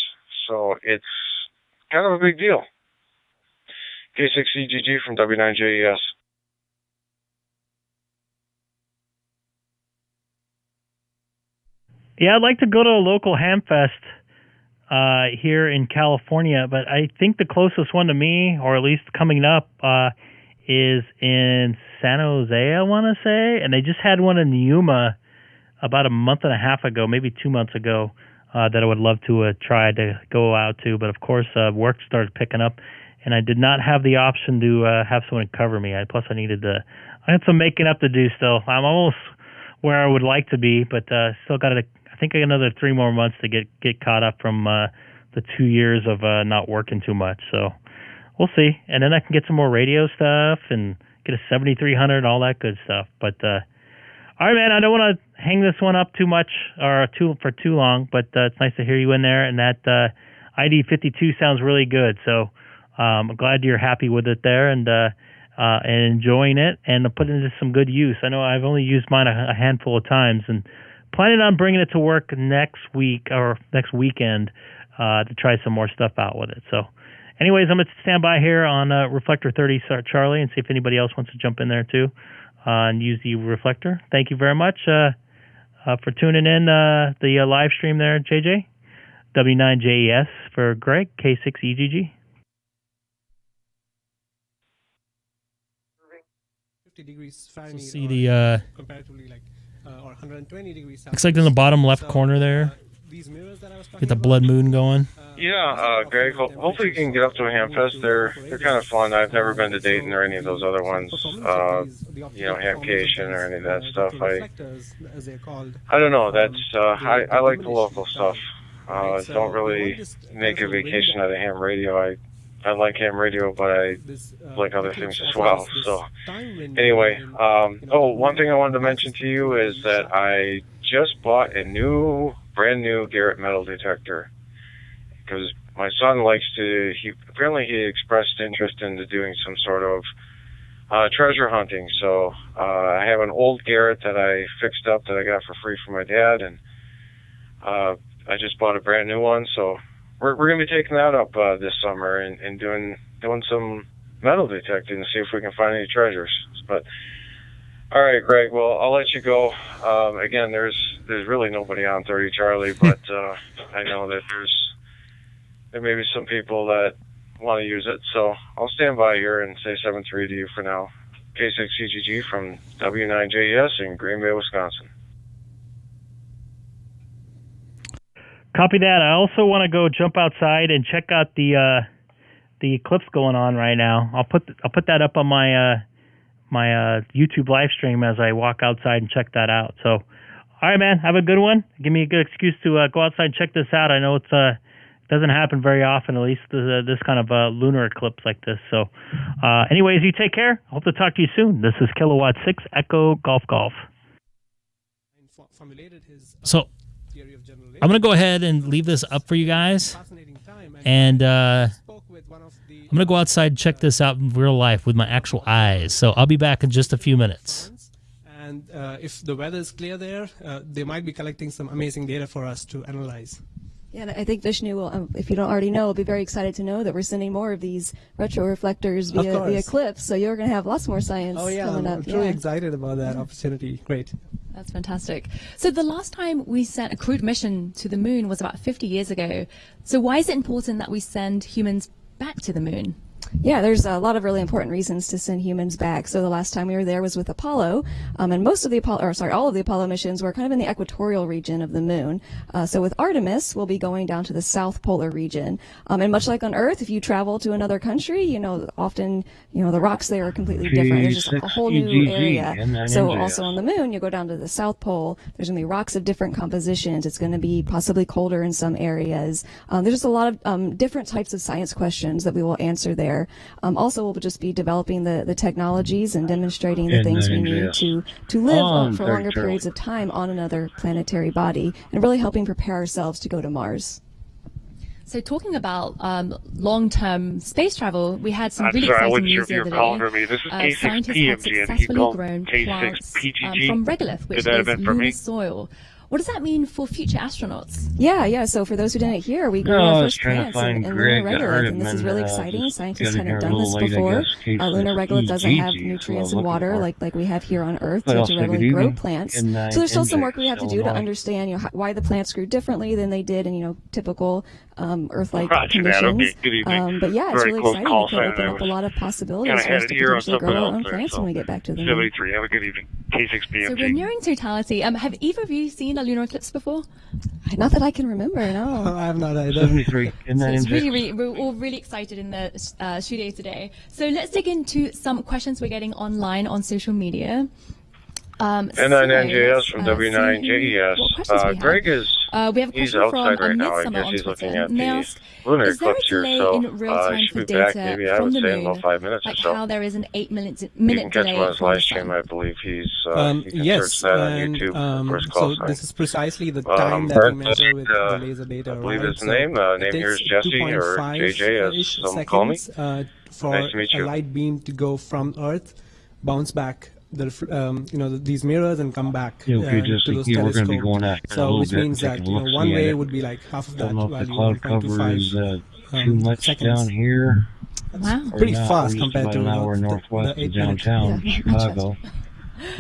So it's kind of a big deal. K6EGG from W9JES. Yeah, I'd like to go to a local ham fest here in California, but I think the closest one to me, or at least coming up, is in San Jose, I want to say. And they just had one in Yuma about a month and a half ago, maybe 2 months ago, that I would love to try to go out to. But of course, work started picking up, and I did not have the option to have someone cover me. Plus, I had some making up to do still. I'm almost where I would like to be, but still got I think another 3 more months to get caught up from the 2 years of not working too much. So we'll see. And then I can get some more radio stuff and get a 7300 and all that good stuff. But all right, man, I don't want to hang this one up too much or for too long, but it's nice to hear you in there. And that ID52 sounds really good. So I'm glad you're happy with it there and enjoying it and putting it to some good use. I know I've only used mine a handful of times and planning on bringing it to work next week or next weekend to try some more stuff out with it. So anyways, I'm going to stand by here on Reflector 30 Charlie and see if anybody else wants to jump in there too and use the reflector. Thank you very much for tuning in the live stream there, JJ. W9JES for Greg, K6EGG. 50 degrees Fahrenheit. See the comparatively like or 120 degrees Celsius. looks like in the bottom left corner there. These mirrors that I was talking Get the blood moon going. Yeah, Greg, hopefully you can get up to a ham fest. They're kind of fun. I've never been to Dayton or any of those other ones, Hamcation or any of that stuff. I don't know. That's I like the local stuff. Don't really make a vacation out of ham radio. I like ham radio, but I like other things as well. So anyway, one thing I wanted to mention to you is that I just bought a brand new Garrett metal detector because my son likes to. He expressed interest into doing some sort of treasure hunting. So I have an old Garrett that I fixed up that I got for free from my dad, and I just bought a brand new one. So we're going to be taking that up this summer and doing some metal detecting to see if we can find any treasures. But all right, Greg. Well, I'll let you go. Again, there's really nobody on 30 Charlie, but I know that there may be some people that want to use it, so I'll stand by here and say 7-3 to you for now. K6EGG from W9JES in Green Bay, Wisconsin. Copy that. I also want to go jump outside and check out the eclipse going on right now. I'll put that up on my YouTube live stream as I walk outside and check that out. So, all right, man, have a good one. Give me a good excuse to go outside and check this out. I know it doesn't happen very often, at least this kind of lunar eclipse like this. So, anyways, you take care. Hope to talk to you soon. This is Kilowatt 6 Echo Golf Golf. So, I'm going to go ahead and leave this up for you guys. And I'm going to go outside and check this out in real life with my actual eyes. So I'll be back in just a few minutes. And if the weather is clear there, they might be collecting some amazing data for us to analyze. Yeah, and I think Vishnu will, if you don't already know, will be very excited to know that we're sending more of these retro reflectors via the eclipse. So you're going to have lots more science coming up. I'm truly excited about that opportunity. Great. That's fantastic. So the last time we sent a crewed mission to the moon was about 50 years ago. So why is it important that we send humans back to the moon? Yeah, there's a lot of really important reasons to send humans back. So the last time we were there was with Apollo, and most of the all of the Apollo missions were kind of in the equatorial region of the moon. So with Artemis, we'll be going down to the south polar region. And much like on Earth, if you travel to another country, often, the rocks there are completely different. There's just a whole new area. So also on the moon, you go down to the South Pole. There's going to be rocks of different compositions. It's going to be possibly colder in some areas. There's just a lot of different types of science questions that we will answer there. Also, we'll just be developing the technologies and demonstrating the things we need to live for longer periods of time on another planetary body, and really helping prepare ourselves to go to Mars. So talking about long-term space travel, we had some really exciting news the other day. This is Scientists have successfully grown plants from regolith, which is lunar soil. What does that mean for future astronauts? Yeah. So for those who didn't hear, we grew our first plants in lunar regolith, and this is really exciting. Scientists hadn't done this before. Lunar regolith doesn't have nutrients and water like we have here on Earth to readily grow plants. So there's still some work we have to do to understand why the plants grew differently than they did in typical Earth-like conditions. But yeah, it's really exciting. It can open up a lot of possibilities for us to potentially grow our own plants when we get back to the moon. 73. Have a good evening. K6BMG. So we're nearing totality. Have either of you seen a lunar eclipse before? Not that I can remember, no. I have not either. 73. We're all really excited in the studio today. So let's dig into some questions we're getting online on social media. N9NJS from W9JES. Greg is we have a he's question outside from right now. I guess he's looking at the lunar eclipse here, so he should be back maybe, I would say, in about 5 minutes or so. How there is an 8-minute You can delay. catch him on his live stream, I believe. You can search that on YouTube for his call sign. This is precisely the time that we measure with the laser data. I believe his name here is Jesse, or JJ, as some call me. For nice to meet you. A light beam to go from Earth, bounce back these mirrors and come back to those telescopes. So which means that one way would be like half of that value, cloud cover is too much seconds. down here. Wow, pretty fast compared to an hour northwest of downtown Chicago.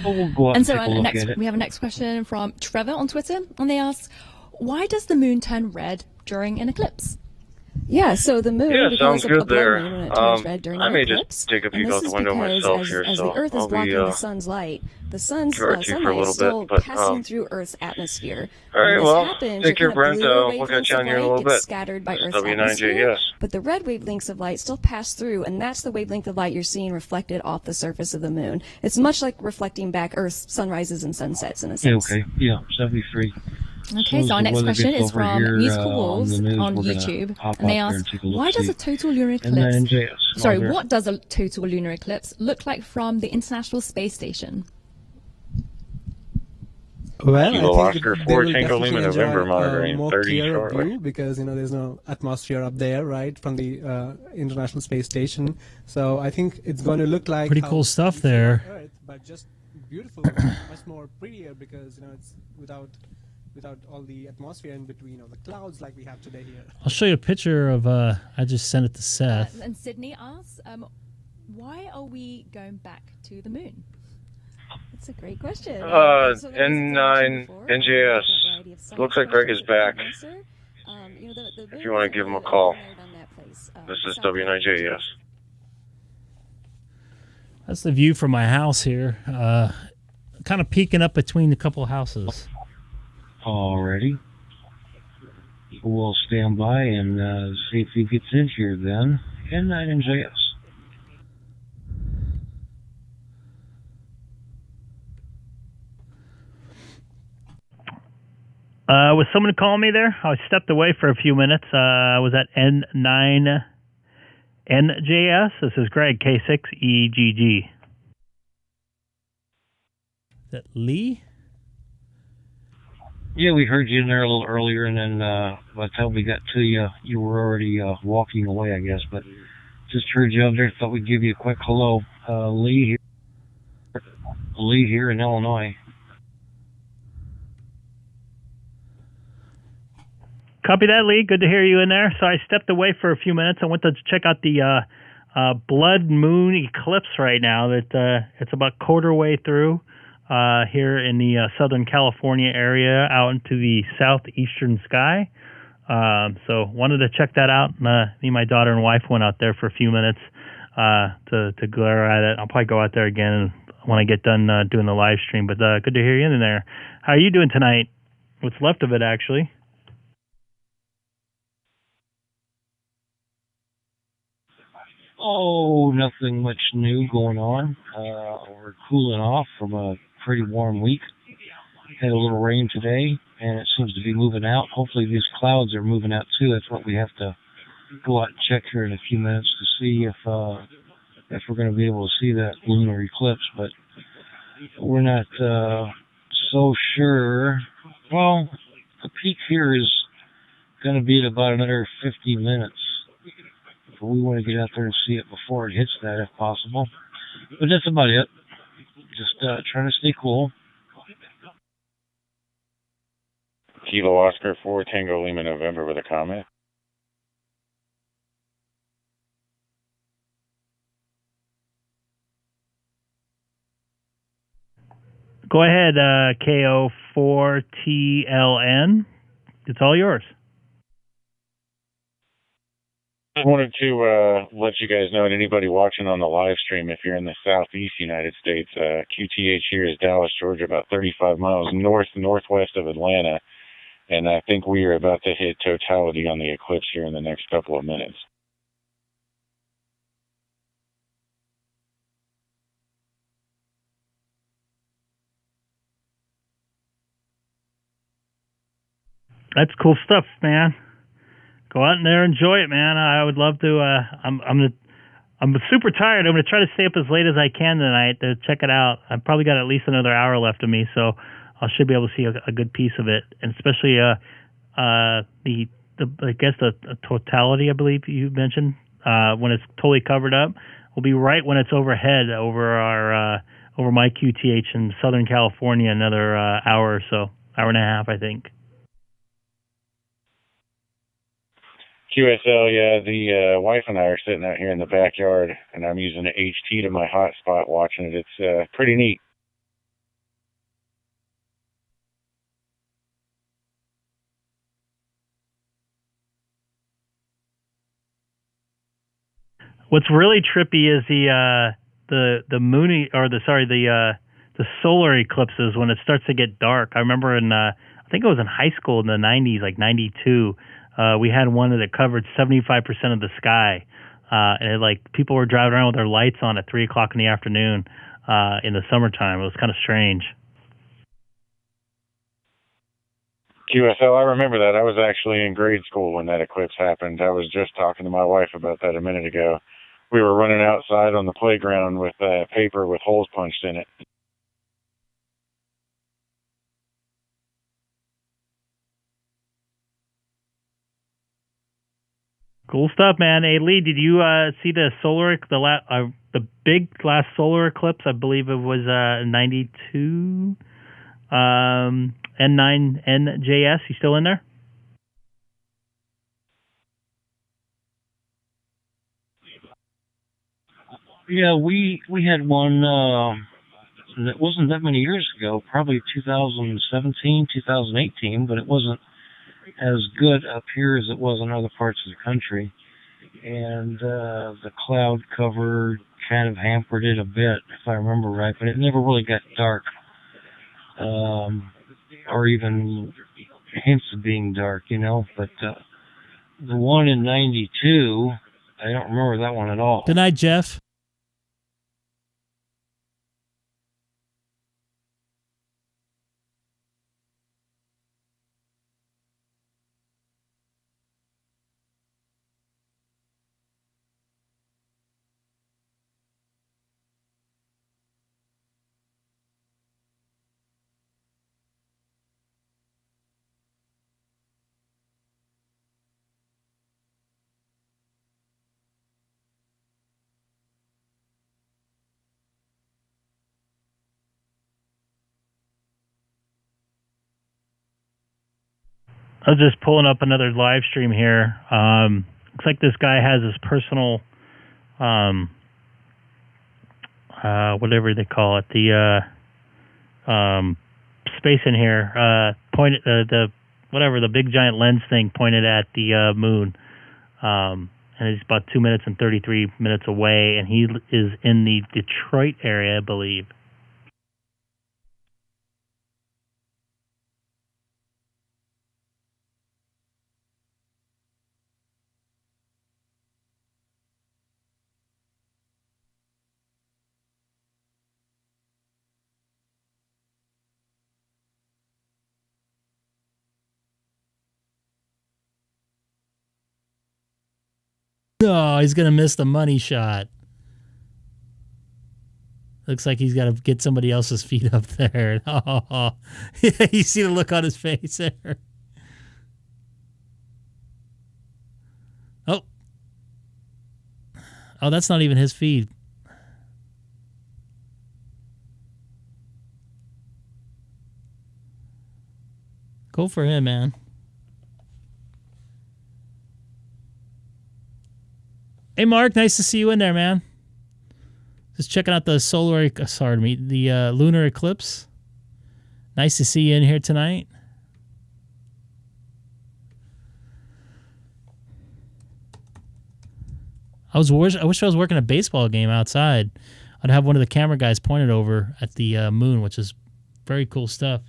We'll go out and so we have a next question from Trevor on Twitter, and they ask, why does the moon turn red during an eclipse? Yeah, so the moon sounds good there. Moon when it turns red during I may eclipse, just take a peek and out this the is window because myself here, as so the Earth is I'll blocking be the sun's light, the sunlight is still bit, but, passing through Earth's atmosphere. All right, when well, this happens, take care, Brent. We'll catch you on here in a little bit. Scattered by Earth's W9JES. atmosphere, but the red wavelengths of light still pass through, and that's the wavelength of light you're seeing reflected off the surface of the moon. It's much like reflecting back Earth's sunrises and sunsets in a sense. Okay, yeah, 73. Okay, so our next question is from Musical Wolves on YouTube, and they ask, why does a total lunar eclipse, what does a total lunar eclipse look like from the International Space Station? Well, I think Oscar 4 Tango Lima November monitoring more 30 clear shortly. view because there's no atmosphere up there, right, from the International Space Station. So I think it's going to look like pretty cool stuff there. Earth, but just beautiful, much more prettier because it's without all the atmosphere in between, the clouds like we have today here. I'll show you a picture of. I just sent it to Seth. And Sydney asks, why are we going back to the moon? That's a great question. N9 NJS. Looks like Greg is back. If you want to give him a call. This is W9JS. That's the view from my house here. Kind of peeking up between a couple of houses. Alrighty. We'll stand by and see if he gets in here then. N9 NJS. Was someone calling me there? I stepped away for a few minutes. Was that N9 NJS? This is Greg, K6EGG. Is that Lee? Yeah, we heard you in there a little earlier, and then by the time we got to you, you were already walking away, I guess. But just heard you out there. Thought we'd give you a quick hello. Lee here in Illinois. Copy that, Lee. Good to hear you in there. So I stepped away for a few minutes. I went to check out the blood moon eclipse right now. That it's about quarter way through here in the Southern California area, out into the southeastern sky. So wanted to check that out. Me, my daughter, and wife went out there for a few minutes to glare at it. I'll probably go out there again when I get done doing the live stream. But good to hear you in there. How are you doing tonight? What's left of it, actually? Oh, nothing much new going on. We're cooling off from a pretty warm week. Had a little rain today, and it seems to be moving out. Hopefully these clouds are moving out too. That's what we have to go out and check here in a few minutes to see if we're going to be able to see that lunar eclipse. But we're not so sure. Well, the peak here is going to be at about another 50 minutes. But we want to get out there and see it before it hits that, if possible. But that's about it. Just trying to stay cool. Kilo Oscar 4 Tango Lima November with a comment. Go ahead, KO4TLN. It's all yours. I wanted to let you guys know, and anybody watching on the live stream, if you're in the southeast United States, QTH here is Dallas, Georgia, about 35 miles northwest of Atlanta, and I think we are about to hit totality on the eclipse here in the next couple of minutes. That's cool stuff, man. Go out in there, enjoy it, man. I would love to. I'm super tired. I'm gonna try to stay up as late as I can tonight to check it out. I've probably got at least another hour left of me, so I should be able to see a good piece of it, and especially the I guess the totality, I believe you mentioned, when it's totally covered up, will be right when it's overhead over our over my QTH in Southern California. Another hour or so, hour and a half, I think. QSL, yeah, the wife and I are sitting out here in the backyard, and I'm using the HT to my hotspot watching it. It's pretty neat. What's really trippy is the moony, or the solar eclipses when it starts to get dark. I remember in I think it was in high school in the 90s, like 92. We had one that covered 75% of the sky, and people were driving around with their lights on at 3 o'clock in the afternoon in the summertime. It was kind of strange. QSL, I remember that. I was actually in grade school when that eclipse happened. I was just talking to my wife about that a minute ago. We were running outside on the playground with paper with holes punched in it. Cool stuff, man. Hey, Lee, did you see the big last solar eclipse? I believe it was 92. N9 NJS. You still in there? Yeah, we had one that wasn't that many years ago, probably 2017, 2018, but it wasn't as good up here as it was in other parts of the country. And the cloud cover kind of hampered it a bit, if I remember right, but it never really got dark, or even hints of being dark, you know. But the one in 92, I don't remember that one at all. Good night, Jeff. I was just pulling up another live stream here. Looks like this guy has his personal, whatever they call it, the space in here, the big giant lens thing pointed at the moon. And he's about 2 minutes and 33 minutes away, and he is in the Detroit area, I believe. No, he's going to miss the money shot. Looks like he's got to get somebody else's feet up there. Oh, you see the look on his face there. Oh. Oh, that's not even his feed. Go for him, man. Hey, Mark, nice to see you in there, man. Just checking out the lunar eclipse. Nice to see you in here tonight. I wish I was working a baseball game outside. I'd have one of the camera guys pointed over at the moon, which is very cool stuff.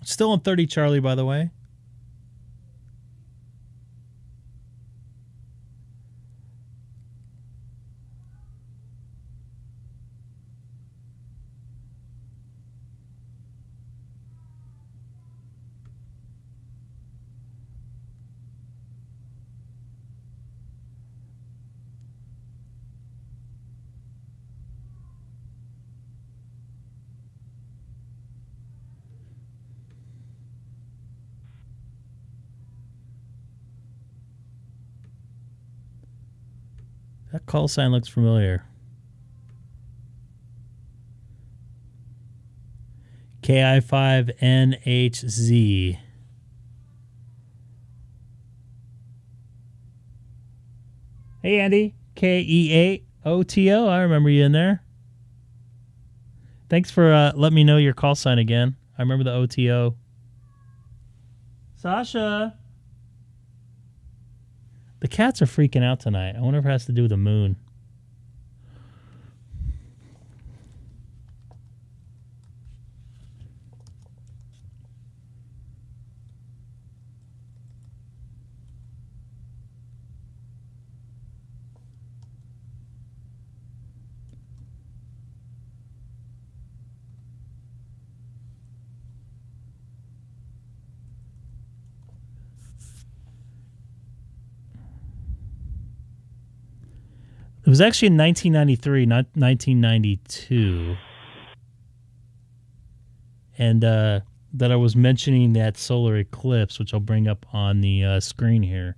Still on 30 Charlie, by the way. That call sign looks familiar. KI5NHZ. Hey, Andy. KE8OTO. I remember you in there. Thanks for letting me know your call sign again. I remember the OTO. Sasha. The cats are freaking out tonight. I wonder if it has to do with the moon. It was actually in 1993, not 1992. And that I was mentioning that solar eclipse, which I'll bring up on the screen here.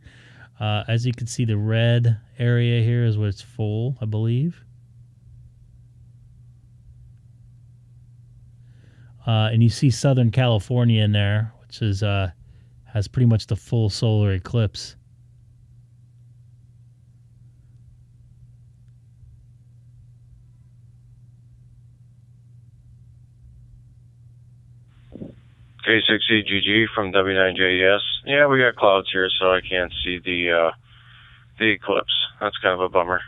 As you can see, the red area here is where it's full, I believe. And you see Southern California in there, which is has pretty much the full solar eclipse. K6EGG from W9JS. Yeah, we got clouds here, so I can't see the eclipse. That's kind of a bummer.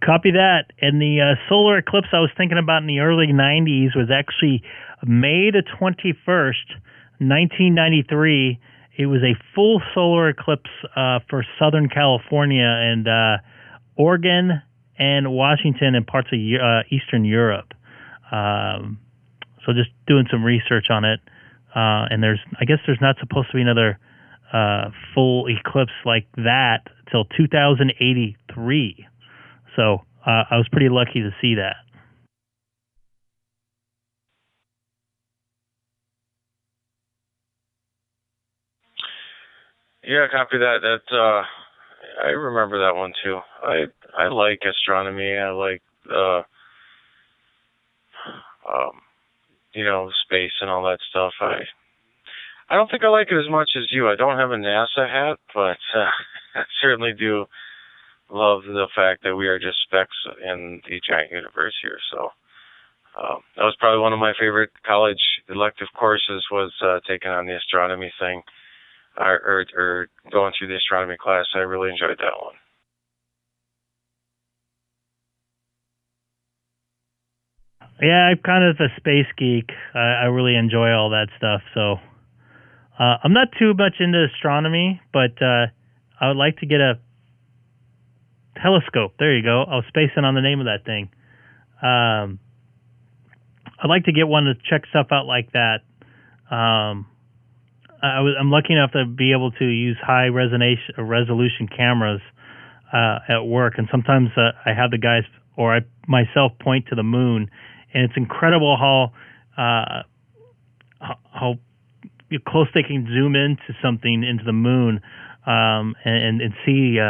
Copy that. And the solar eclipse I was thinking about in the early 90s was actually May the 21st, 1993. It was a full solar eclipse for Southern California and Oregon and Washington and parts of Eastern Europe. So just doing some research on it. And I guess there's not supposed to be another full eclipse like that till 2083. So I was pretty lucky to see that. Yeah, copy that. That I remember that one too. I like astronomy. I like space and all that stuff. I don't think I like it as much as you. I don't have a NASA hat, but I certainly do love the fact that we are just specks in the giant universe here. So that was probably one of my favorite college elective courses, was taking on the astronomy thing, or going through the astronomy class. I really enjoyed that one. Yeah, I'm kind of a space geek. I really enjoy all that stuff. So I'm not too much into astronomy, but I would like to get a telescope. There you go. I was spacing on the name of that thing. I'd like to get one to check stuff out like that. I'm lucky enough to be able to use high resolution cameras at work, and sometimes I have the guys or I myself point to the moon, and it's incredible how close they can zoom into something, into the moon, and see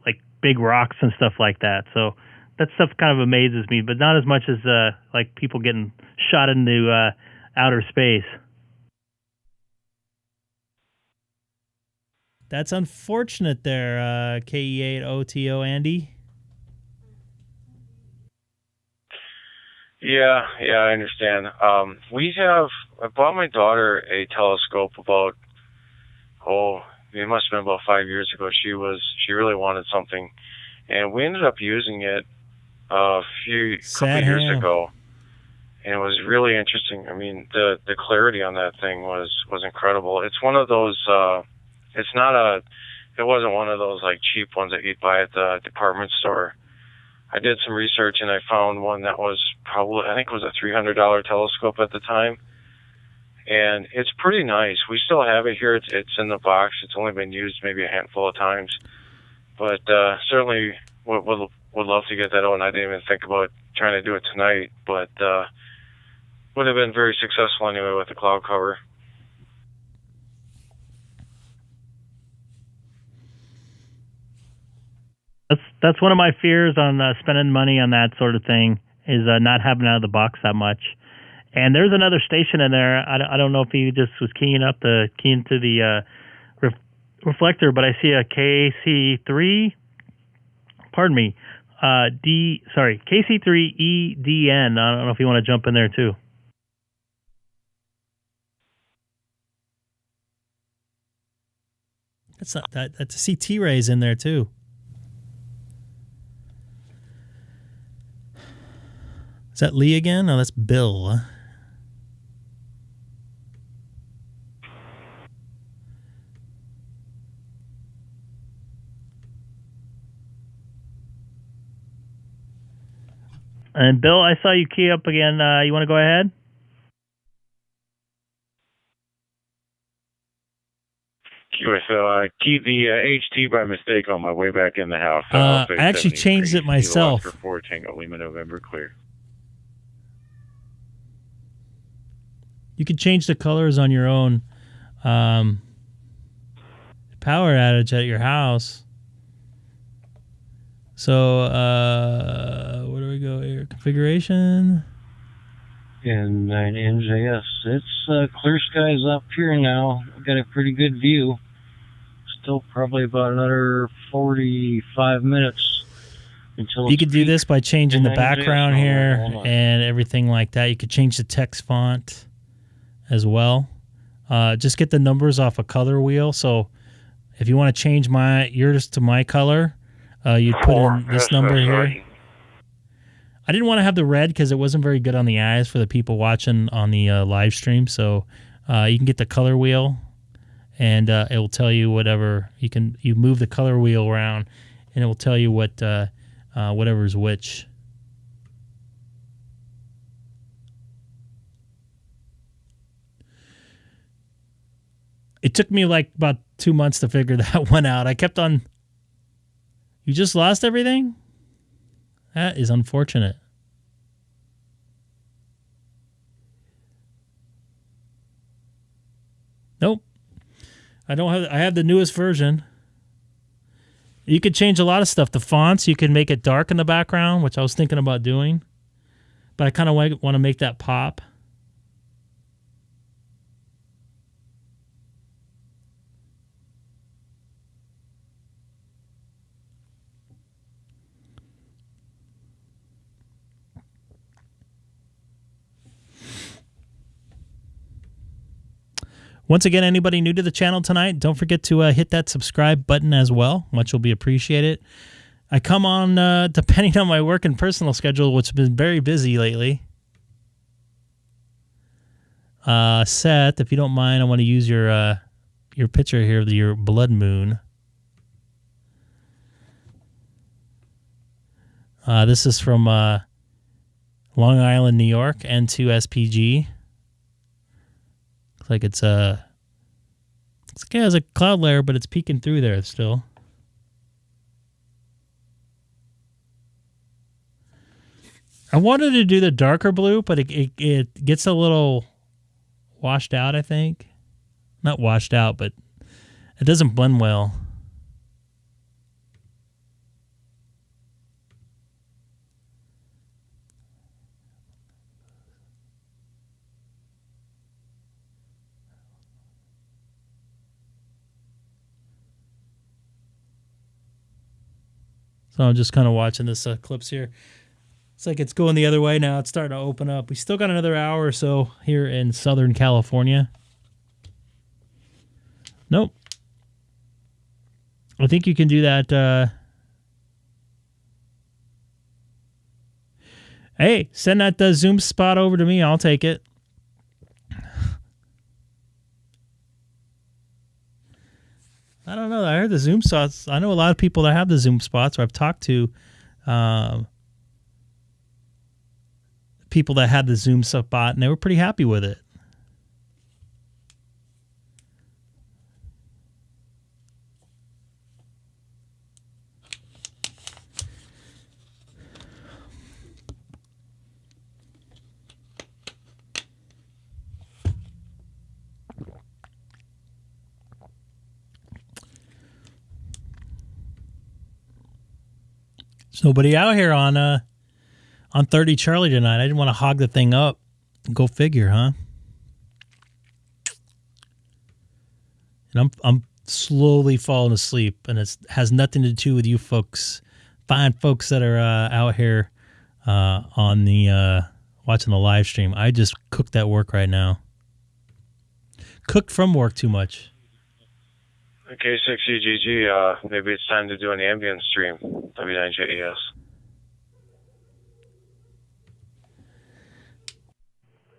like big rocks and stuff like that. So that stuff kind of amazes me, but not as much as like people getting shot into outer space. That's unfortunate there, KE8OTO Andy. Yeah, I understand. I bought my daughter a telescope about, it must have been about 5 years ago. She really wanted something, and we ended up using it a couple years ago, and it was really interesting. I mean, the clarity on that thing was incredible. It's one of those. It wasn't one of those like cheap ones that you'd buy at the department store. I did some research and I found one that was I think it was a $300 telescope at the time. And it's pretty nice. We still have it here. It's in the box. It's only been used maybe a handful of times. But certainly would love to get that out. And I didn't even think about trying to do it tonight. But would have been very successful anyway with the cloud cover. That's one of my fears on spending money on that sort of thing, is not having it out of the box that much. And there's another station in there. I don't know if he just was keying into the reflector, but I see a KC3. Pardon me, KC3EDN. I don't know if you want to jump in there too. That's not that. That's a CT rays in there too. Is that Lee again? No, that's Bill. And Bill, I saw you key up again. You want to go ahead? So I keyed the HT by mistake on my way back in the house. I actually changed it myself. For 4 Tango Lima November clear. You can change the colors on your own power outage at your house. So where do we go here? Configuration. and NJS. It's clear skies up here now. We've got a pretty good view. Still probably about another 45 minutes until you could do this by changing the background here and everything like that. You could change the text font as well. Just get the numbers off a color wheel. So if you want to change yours to my color, you put in this number here. I didn't want to have the red because it wasn't very good on the eyes for the people watching on the live stream. So you can get the color wheel, and it will tell you whatever. You move the color wheel around, and it will tell you what whatever's which. It took me like about 2 months to figure that one out. I kept on. You just lost everything? That is unfortunate. Nope. I have the newest version. You could change a lot of stuff. The fonts, you can make it dark in the background, which I was thinking about doing. But I kind of want to make that pop. Once again, anybody new to the channel tonight, don't forget to hit that subscribe button as well. Much will be appreciated. I come on depending on my work and personal schedule, which has been very busy lately. Seth, if you don't mind, I want to use your picture here of your blood moon. This is from Long Island, New York, N2SPG. Looks like it has a cloud layer, but it's peeking through there still. I wanted to do the darker blue, but it gets a little washed out, I think. Not washed out, but it doesn't blend well. So I'm just kind of watching this clips here. It's like it's going the other way now. It's starting to open up. We still got another hour or so here in Southern California. Nope. I think you can do that. Hey, send that zoom spot over to me. I'll take it. I don't know. I heard the zoom spots. I know a lot of people that have the zoom spots, or I've talked to people that had the zoom spot, and they were pretty happy with it. There's nobody out here on 30 Charlie tonight. I didn't want to hog the thing up. Go figure, huh? And I'm slowly falling asleep, and it has nothing to do with you folks, fine folks that are out here on the watching the live stream. I just cooked at work right now. Cooked from work too much. K6EGG, maybe it's time to do an ambient stream. W9JES.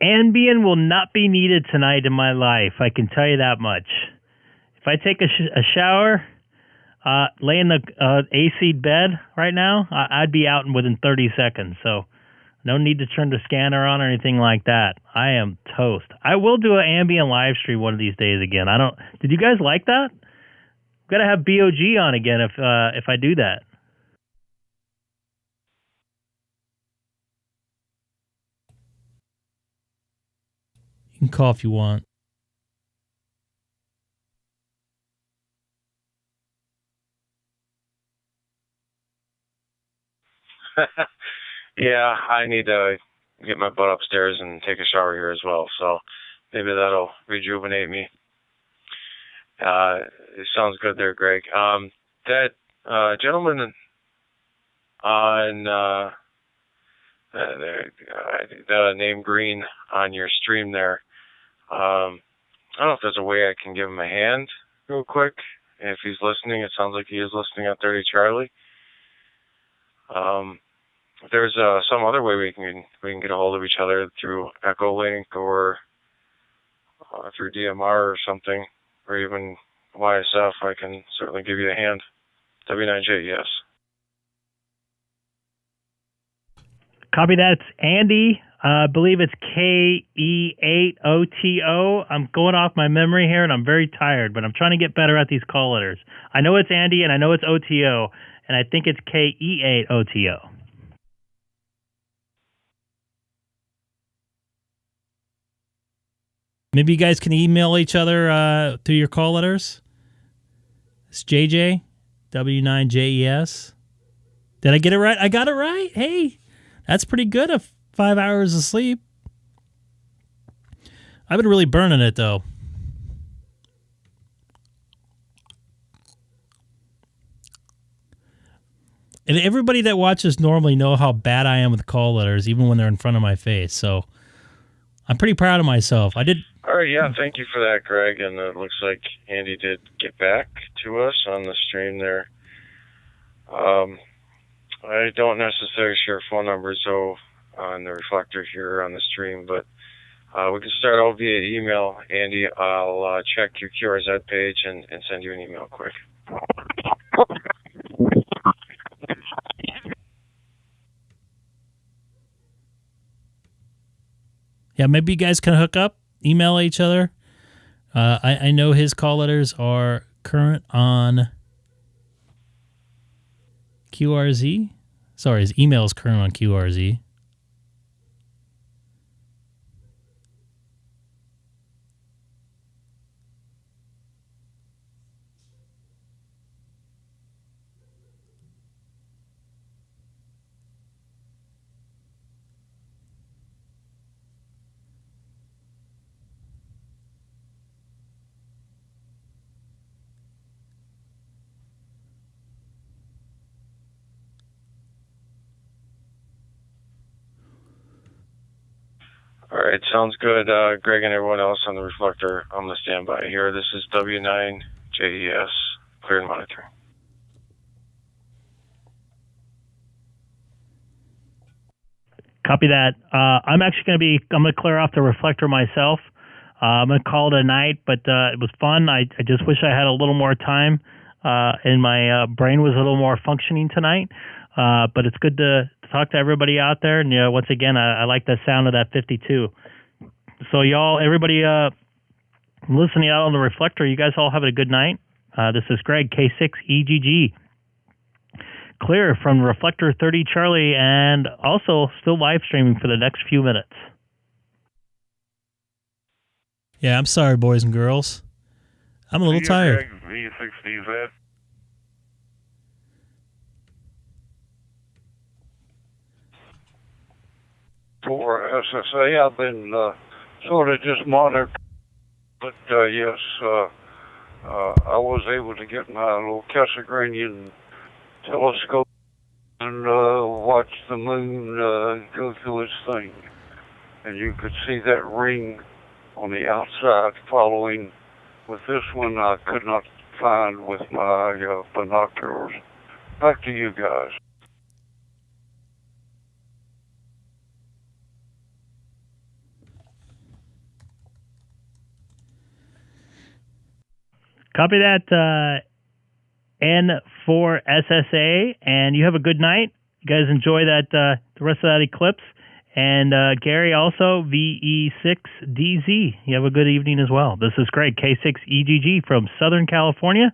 Ambient will not be needed tonight in my life. I can tell you that much. If I take a shower, lay in the AC bed right now, I'd be out within 30 seconds. So no need to turn the scanner on or anything like that. I am toast. I will do an ambient live stream one of these days again. Did you guys like that? Got to have BOG on again if I do that. You can call if you want. Yeah, I need to get my butt upstairs and take a shower here as well. So maybe that'll rejuvenate me. It sounds good there, Greg. That gentleman on the name green on your stream there, I don't know if there's a way I can give him a hand real quick. If he's listening, it sounds like he is listening on 30 Charlie. If there's some other way we can get a hold of each other through Echolink or through DMR or something, or even YSF, I can certainly give you a hand. W9J, yes. Copy that. It's Andy. I believe it's K6EGG. I'm going off my memory here, and I'm very tired, but I'm trying to get better at these call letters. I know it's Andy, and I know it's OTO, and I think it's K6EGG. Maybe you guys can email each other through your call letters. It's JJ, W9JES. Did I get it right? I got it right. Hey, that's pretty good of 5 hours of sleep. I've been really burning it, though. And everybody that watches normally know how bad I am with call letters, even when they're in front of my face. So I'm pretty proud of myself. I did. All right, yeah, thank you for that, Greg. And it looks like Andy did get back to us on the stream there. I don't necessarily share phone numbers, though, on the reflector here on the stream, but we can start out via email. Andy, I'll check your QRZ page and send you an email quick. Yeah, maybe you guys can hook up, email each other. I know his call letters are current on QRZ. Sorry, his email is current on QRZ. All right, sounds good. Greg and everyone else on the reflector, I'm going to stand by here. This is W9JES, clear and monitoring. Copy that. I'm actually I'm going to clear off the reflector myself. I'm going to call it a night, but it was fun. I just wish I had a little more time, and my brain was a little more functioning tonight. But it's good to talk to everybody out there. And, once again, I like the sound of that 52. So y'all, everybody listening out on the reflector, you guys all have a good night. This is Greg, K6EGG. Clear from Reflector 30 Charlie, and also still live streaming for the next few minutes. Yeah, I'm sorry, boys and girls. I'm a little tired. Greg, V6DZ. For SSA, I've been sort of just monitored, but yes, I was able to get my little Cassegrainian telescope and watch the moon go through its thing. And you could see that ring on the outside following. With this one, I could not find with my binoculars. Back to you guys. Copy that, N4SSA, and you have a good night. You guys enjoy that the rest of that eclipse. And Gary, also, VE6DZ. You have a good evening as well. This is Greg, K6EGG from Southern California,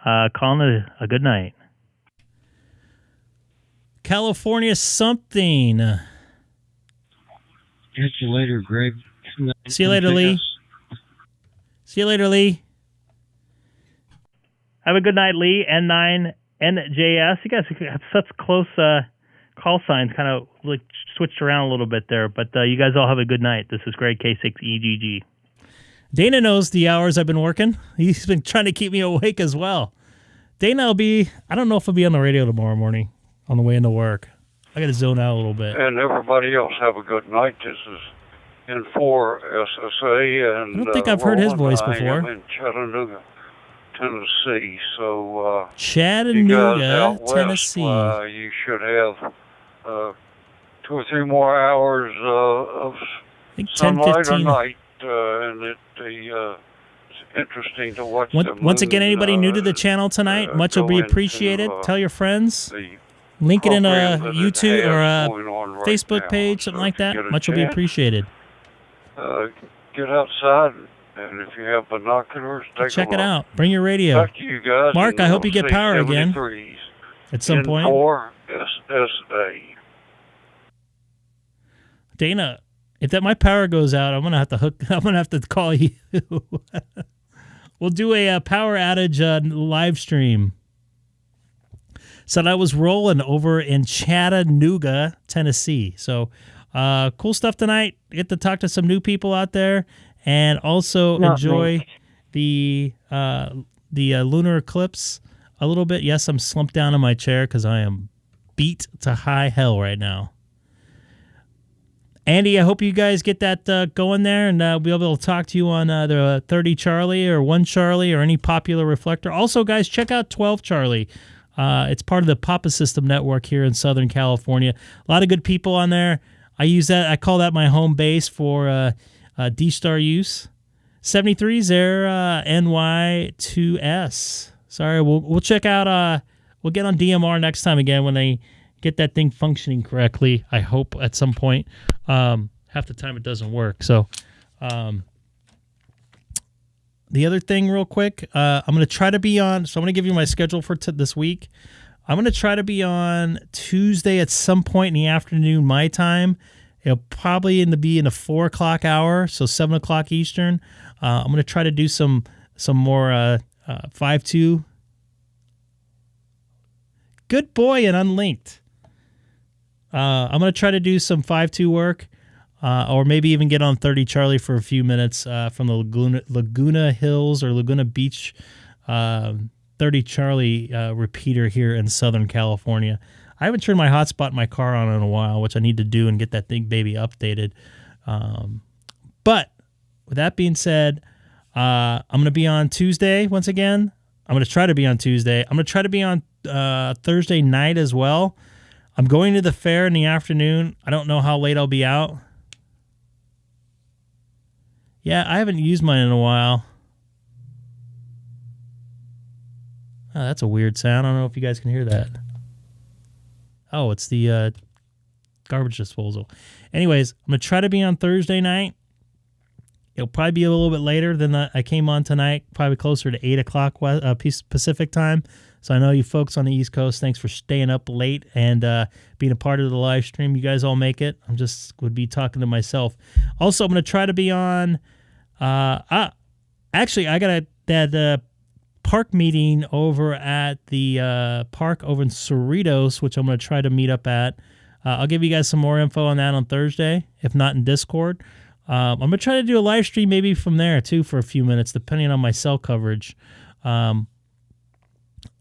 calling it a good night. California something. Catch you later, Greg. See you later, Lee. See you later, Lee. Have a good night, Lee. N9NJS. You guys have such close call signs kind of like switched around a little bit there. But you guys all have a good night. This is Greg, K6EGG. Dana knows the hours I've been working. He's been trying to keep me awake as well. Dana I don't know if I'll be on the radio tomorrow morning on the way into work. I got to zone out a little bit. And everybody else have a good night. This is N4SSA. And I don't think I've heard his voice I before. am in Chattanooga, Tennessee. So Chattanooga, west, Tennessee. You should have 2 or 3 more hours of sunlight or night, and it's interesting to watch. Once again, anybody new to the channel tonight, much will be appreciated. Tell your friends. Link it in a YouTube or a Facebook page, something like that. Much will be appreciated. Get outside, and if you have binoculars, check it out. Bring your radio. Back to you guys. Mark, I hope you get power again at some point. N4SSA. Dana, if my power goes out, I'm gonna have to call you. We'll do a power outage live stream. Said I was rolling over in Chattanooga, Tennessee. So cool stuff tonight. Get to talk to some new people out there, and also enjoy the lunar eclipse a little bit. Yes, I'm slumped down in my chair because I am beat to high hell right now. Andy, I hope you guys get that going there, and we'll be able to talk to you on the 30 Charlie or 1 Charlie or any popular reflector. Also, guys, check out 12 Charlie. It's part of the Papa System network here in Southern California. A lot of good people on there. I use that. I call that my home base for DStar use. 73 Zera NY2S. Sorry, we'll check out. We'll get on DMR next time again when they get that thing functioning correctly. I hope at some point. Half the time it doesn't work. So. The other thing real quick, I'm going to try to be on, so I'm going to give you my schedule for this week. I'm going to try to be on Tuesday at some point in the afternoon, my time. It'll probably be in the 4 o'clock hour, so 7 o'clock Eastern. I'm going to try to do some more 5.2. Good boy and unlinked. I'm going to try to do some 5.2 work. Or maybe even get on 30 Charlie for a few minutes from the Laguna Hills or Laguna Beach 30 Charlie repeater here in Southern California. I haven't turned my hotspot in my car on in a while, which I need to do and get that thing baby updated. But with that being said, I'm going to be on Tuesday once again. I'm going to try to be on Tuesday. I'm going to try to be on Thursday night as well. I'm going to the fair in the afternoon. I don't know how late I'll be out. Yeah, I haven't used mine in a while. Oh, that's a weird sound. I don't know if you guys can hear that. Oh, it's the garbage disposal. Anyways, I'm going to try to be on Thursday night. It'll probably be a little bit later than I came on tonight, probably closer to 8 o'clock Pacific time. So I know you folks on the East Coast, thanks for staying up late and being a part of the live stream. You guys all make it. I'm just would be talking to myself. Also, I'm going to try to be on. Actually, I got that park meeting over at the park over in Cerritos, which I'm going to try to meet up at. I'll give you guys some more info on that on Thursday, if not in Discord. I'm going to try to do a live stream maybe from there, too, for a few minutes, depending on my cell coverage.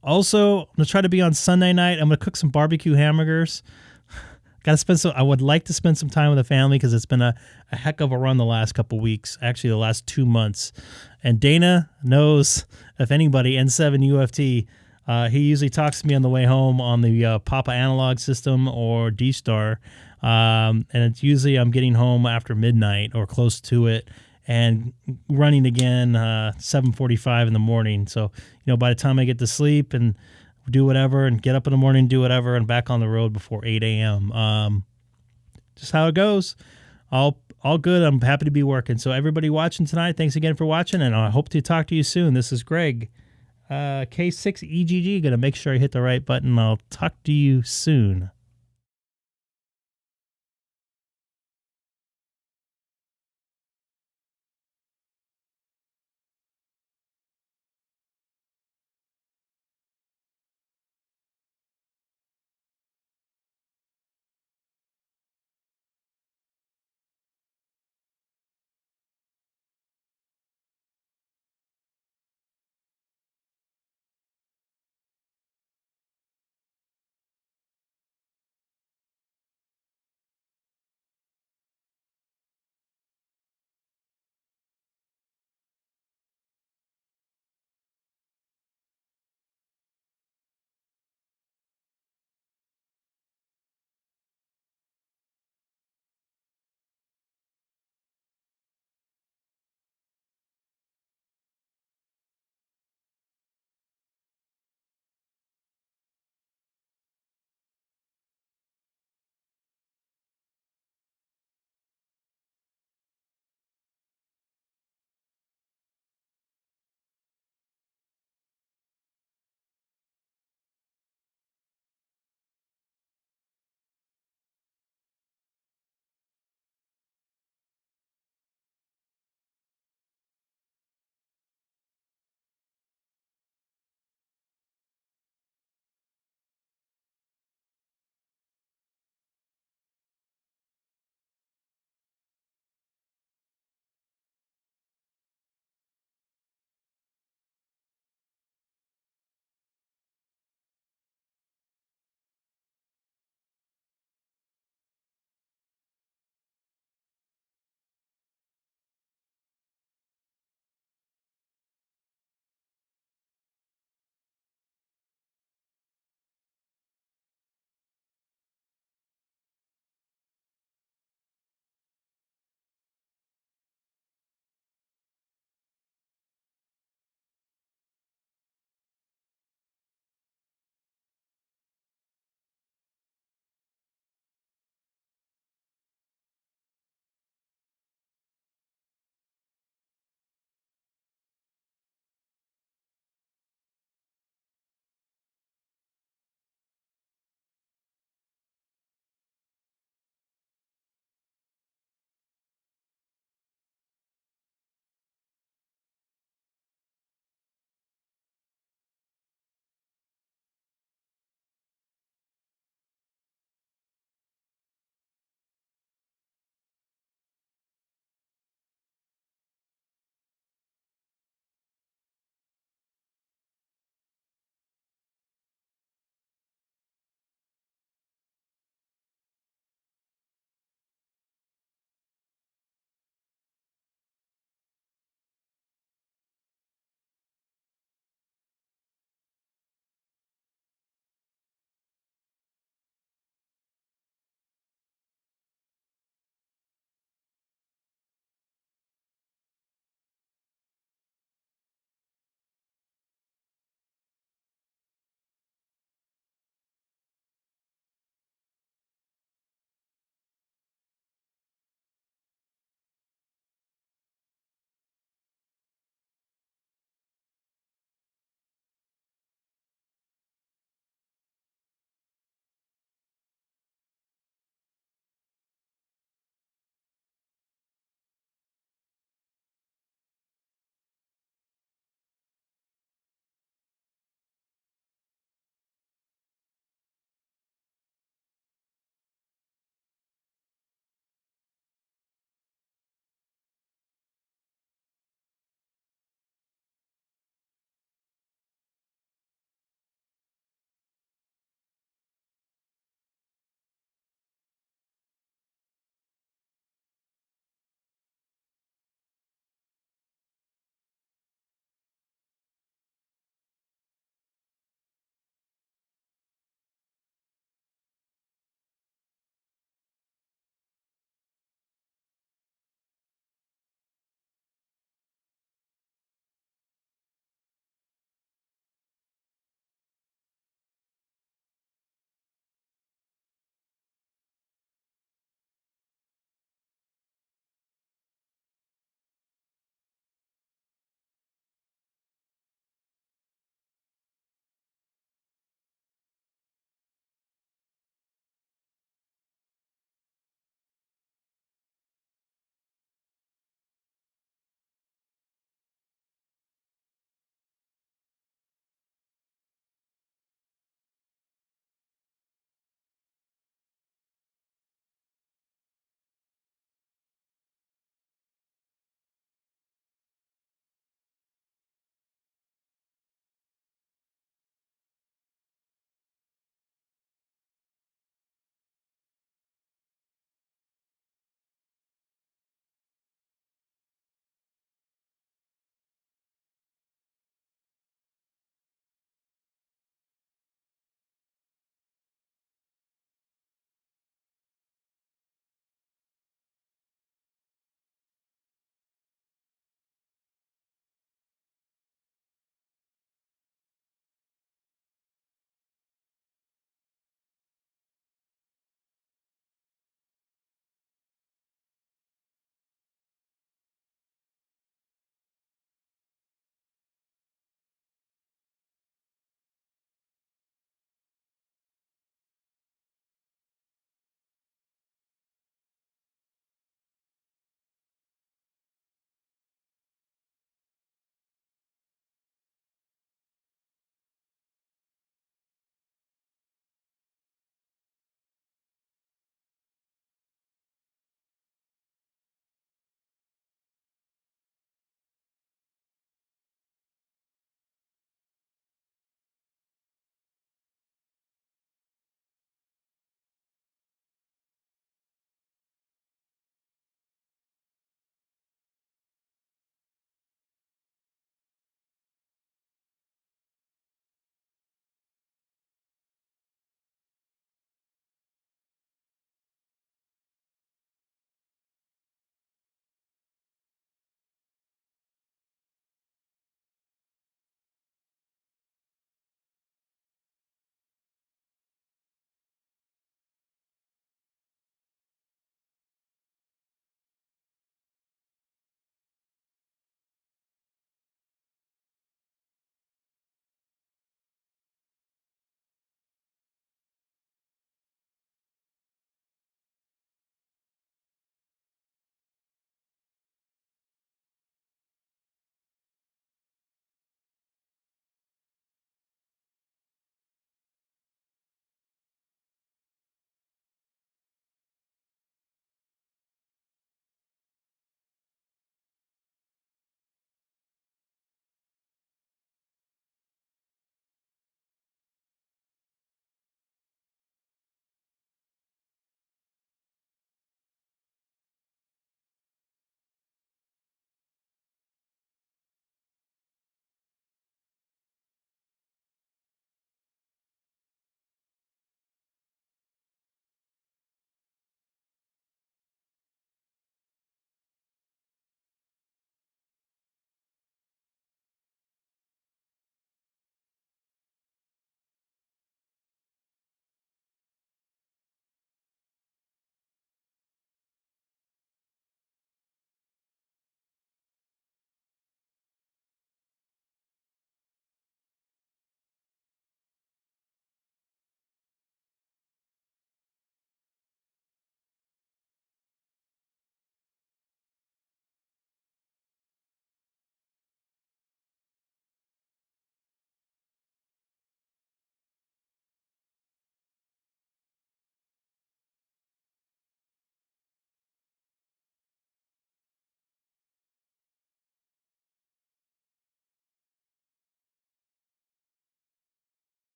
Also, I'm going to try to be on Sunday night. I'm going to cook some barbecue hamburgers. I would like to spend some time with the family because it's been a heck of a run the last couple weeks, actually the last 2 months. And Dana knows, if anybody, N7 UFT, he usually talks to me on the way home on the Papa analog system or DStar. And it's usually I'm getting home after midnight or close to it and running again 7:45 in the morning. So, by the time I get to sleep and do whatever and get up in the morning, do whatever, and back on the road before 8 a.m. Just how it goes. All good. I'm happy to be working. So everybody watching tonight, thanks again for watching, and I hope to talk to you soon. This is Greg, K6EGG. Going to make sure I hit the right button. I'll talk to you soon.